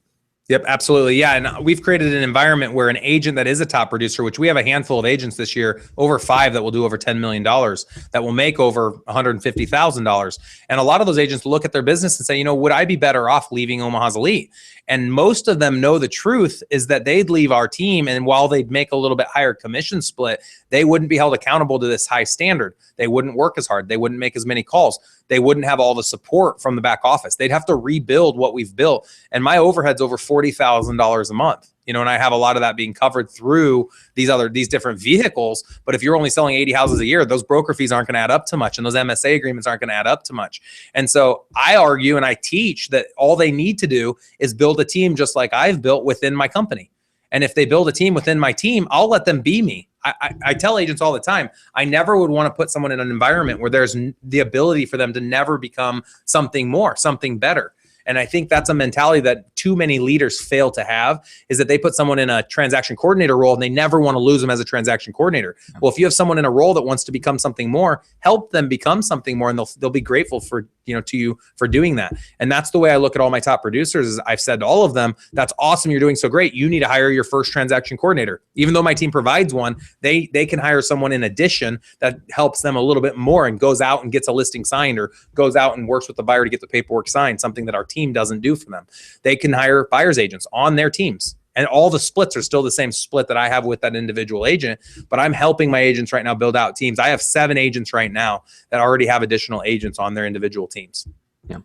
Yep, absolutely. Yeah. And we've created an environment where an agent that is a top producer, which we have a handful of agents this year, over 5 that will do over $10 million, that will make over $150,000. And a lot of those agents look at their business and say, would I be better off leaving Omaha's Elite? And most of them know the truth is that they'd leave our team, and while they'd make a little bit higher commission split, they wouldn't be held accountable to this high standard. They wouldn't work as hard. They wouldn't make as many calls. They wouldn't have all the support from the back office. They'd have to rebuild what we've built. And my overhead's over $40,000 a month. you know, and I have a lot of that being covered through these different vehicles. But if you're only selling 80 houses a year, those broker fees aren't going to add up to much, and those MSA agreements aren't going to add up to much. And so I argue and I teach that all they need to do is build a team just like I've built within my company. And if they build a team within my team, I'll let them be me. I tell agents all the time, I never would want to put someone in an environment where there's the ability for them to never become something more, something better. And I think that's a mentality that too many leaders fail to have, is that they put someone in a transaction coordinator role and they never want to lose them as a transaction coordinator. Well, if you have someone in a role that wants to become something more, help them become something more, and they'll be grateful for, you know, to you for doing that. And that's the way I look at all my top producers. Is I've said to all of them, that's awesome, you're doing so great. You need to hire your first transaction coordinator. Even though my team provides one, they can hire someone in addition that helps them a little bit more and goes out and gets a listing signed, or goes out and works with the buyer to get the paperwork signed, something that our team doesn't do for them. They can hire buyer's agents on their teams. And all the splits are still the same split that I have with that individual agent, but I'm helping my agents right now build out teams. I have 7 agents right now that already have additional agents on their individual teams. Yeah.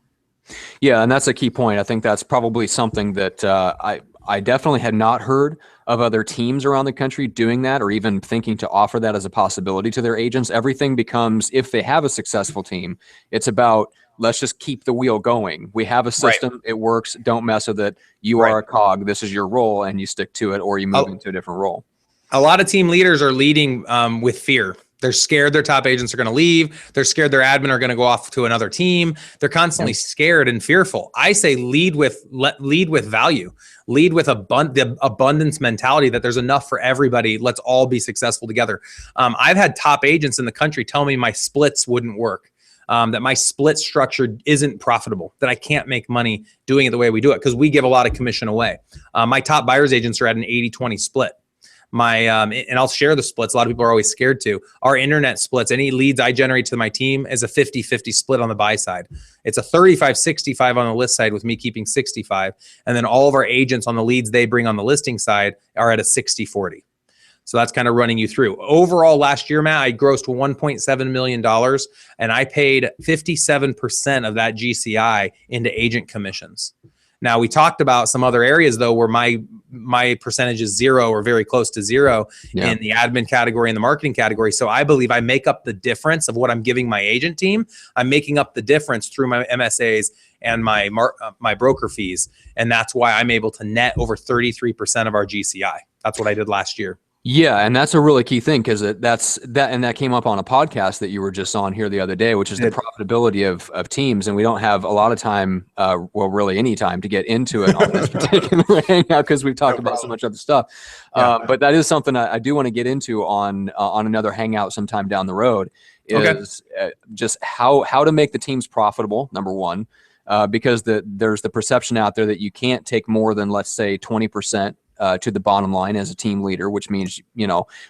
Yeah. And that's a key point. I think that's probably something that I definitely had not heard of other teams around the country doing that, or even thinking to offer that as a possibility to their agents. Everything becomes, if they have a successful team, it's about, let's just keep the wheel going. We have a system, right. It works. Don't mess with it. You are a cog. This is your role, and you stick to it, or you move into a different role. A lot of team leaders are leading with fear. They're scared their top agents are going to leave. They're scared their admin are going to go off to another team. They're constantly scared and fearful. I say lead with value. Lead with the abundance mentality that there's enough for everybody. Let's all be successful together. I've had top agents in the country tell me my splits wouldn't work. That my split structure isn't profitable, that I can't make money doing it the way we do it, because we give a lot of commission away. My top buyer's agents are at an 80-20 split. And I'll share the splits. A lot of people are always scared to. Our internet splits, any leads I generate to my team, is a 50-50 split on the buy side. It's a 35-65 on the list side, with me keeping 65. And then all of our agents on the leads they bring on the listing side are at a 60-40. So that's kind of running you through. Overall, last year, Matt, I grossed $1.7 million, and I paid 57% of that GCI into agent commissions. Now, we talked about some other areas, though, where my percentage is 0 or very close to 0 in the admin category and the marketing category. So I believe I make up the difference of what I'm giving my agent team. I'm making up the difference through my MSAs and my broker fees. And that's why I'm able to net over 33% of our GCI. That's what I did last year. Yeah, and that's a really key thing, because that came up on a podcast that you were just on here the other day, which is the profitability of teams. And we don't have a lot of time, well, really any time, to get into it on this particular hangout, because we've talked about so much other stuff. But that is something I do want to get into on another hangout sometime down the road. Is just how to make the teams profitable. Number one, because there's the perception out there that you can't take more than, let's say, 20%. To the bottom line as a team leader, which means,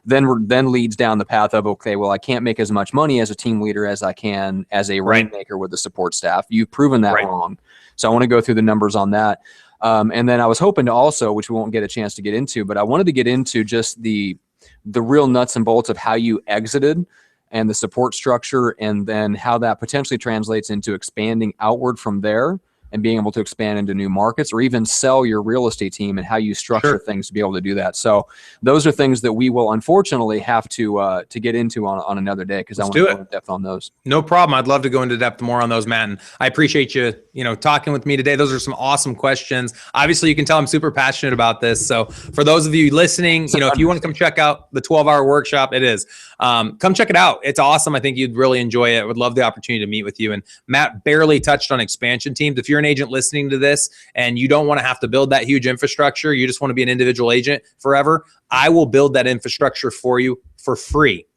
then leads down the path of, okay, well, I can't make as much money as a team leader as I can as a Rainmaker with the support staff. You've proven that wrong. So I want to go through the numbers on that. And then I was hoping to also, which we won't get a chance to get into, but I wanted to get into just the real nuts and bolts of how you exited and the support structure, and then how that potentially translates into expanding outward from there, and being able to expand into new markets, or even sell your real estate team, and how you structure things to be able to do that. So those are things that we will unfortunately have to get into on another day, because I want to go in depth on those. No problem. I'd love to go into depth more on those, Matt. And I appreciate you, talking with me today. Those are some awesome questions. Obviously, you can tell I'm super passionate about this. So for those of you listening, if you want to come check out the 12-hour workshop, it is. Come check it out. It's awesome. I think you'd really enjoy it. I would love the opportunity to meet with you. And Matt barely touched on expansion teams. If you're an agent listening to this and you don't want to have to build that huge infrastructure, you just want to be an individual agent forever, I will build that infrastructure for you for free.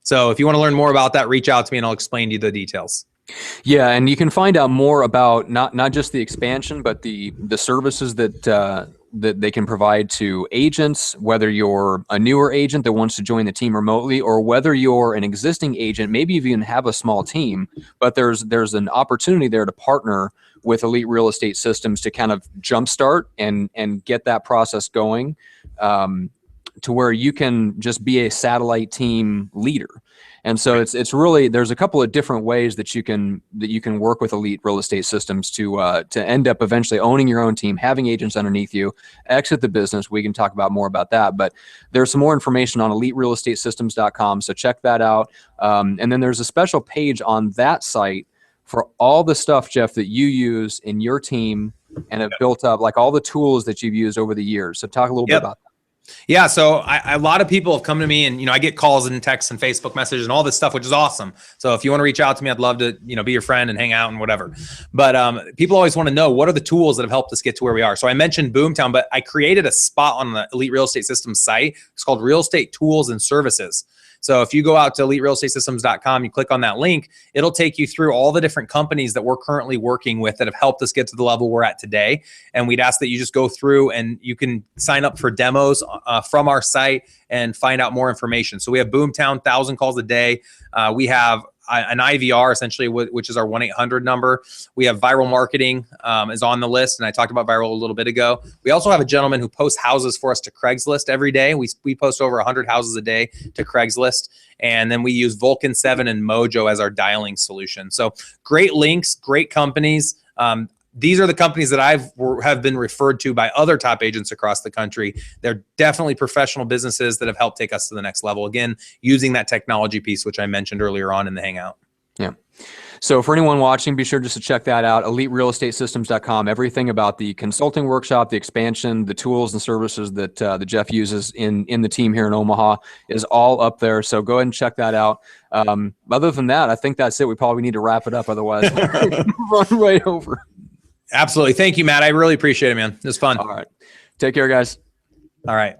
So if you want to learn more about that, reach out to me and I'll explain to you the details. Yeah, and you can find out more about not just the expansion, but the services that they can provide to agents, whether you're a newer agent that wants to join the team remotely, or whether you're an existing agent, maybe you even have a small team, but there's an opportunity there to partner with Elite Real Estate Systems to kind of jumpstart and get that process going. to where you can just be a satellite team leader. And so it's really, there's a couple of different ways that you can work with Elite Real Estate Systems to end up eventually owning your own team, having agents underneath you, exit the business. We can talk about more about that, but there's some more information on eliterealestatesystems.com. So check that out. And then there's a special page on that site for all the stuff, Jeff, that you use in your team and have built up, like all the tools that you've used over the years. So talk a little bit about that. Yeah. So a lot of people have come to me, and, I get calls and texts and Facebook messages and all this stuff, which is awesome. So if you want to reach out to me, I'd love to, be your friend and hang out and whatever. But people always want to know, what are the tools that have helped us get to where we are? So I mentioned Boomtown, but I created a spot on the Elite Real Estate Systems site. It's called Real Estate Tools and Services. So if you go out to eliterealestatesystems.com, you click on that link, it'll take you through all the different companies that we're currently working with that have helped us get to the level we're at today. And we'd ask that you just go through and you can sign up for demos from our site and find out more information. So we have Boomtown, 1,000 calls a day. We have an IVR, essentially, which is our 1-800 number. We have viral marketing is on the list, and I talked about viral a little bit ago. We also have a gentleman who posts houses for us to Craigslist every day. We post over 100 houses a day to Craigslist, and then we use Vulcan 7 and Mojo as our dialing solution. So great links, great companies. These are the companies that have been referred to by other top agents across the country. They're definitely professional businesses that have helped take us to the next level. Again, using that technology piece, which I mentioned earlier on in the Hangout. Yeah. So for anyone watching, be sure just to check that out, eliterealestatesystems.com. Everything about the consulting workshop, the expansion, the tools and services that Jeff uses in the team here in Omaha is all up there. So go ahead and check that out. Other than that, I think that's it. We probably need to wrap it up. Otherwise, run right over. Absolutely. Thank you, Matt. I really appreciate it, man. It was fun. All right. Take care, guys. All right.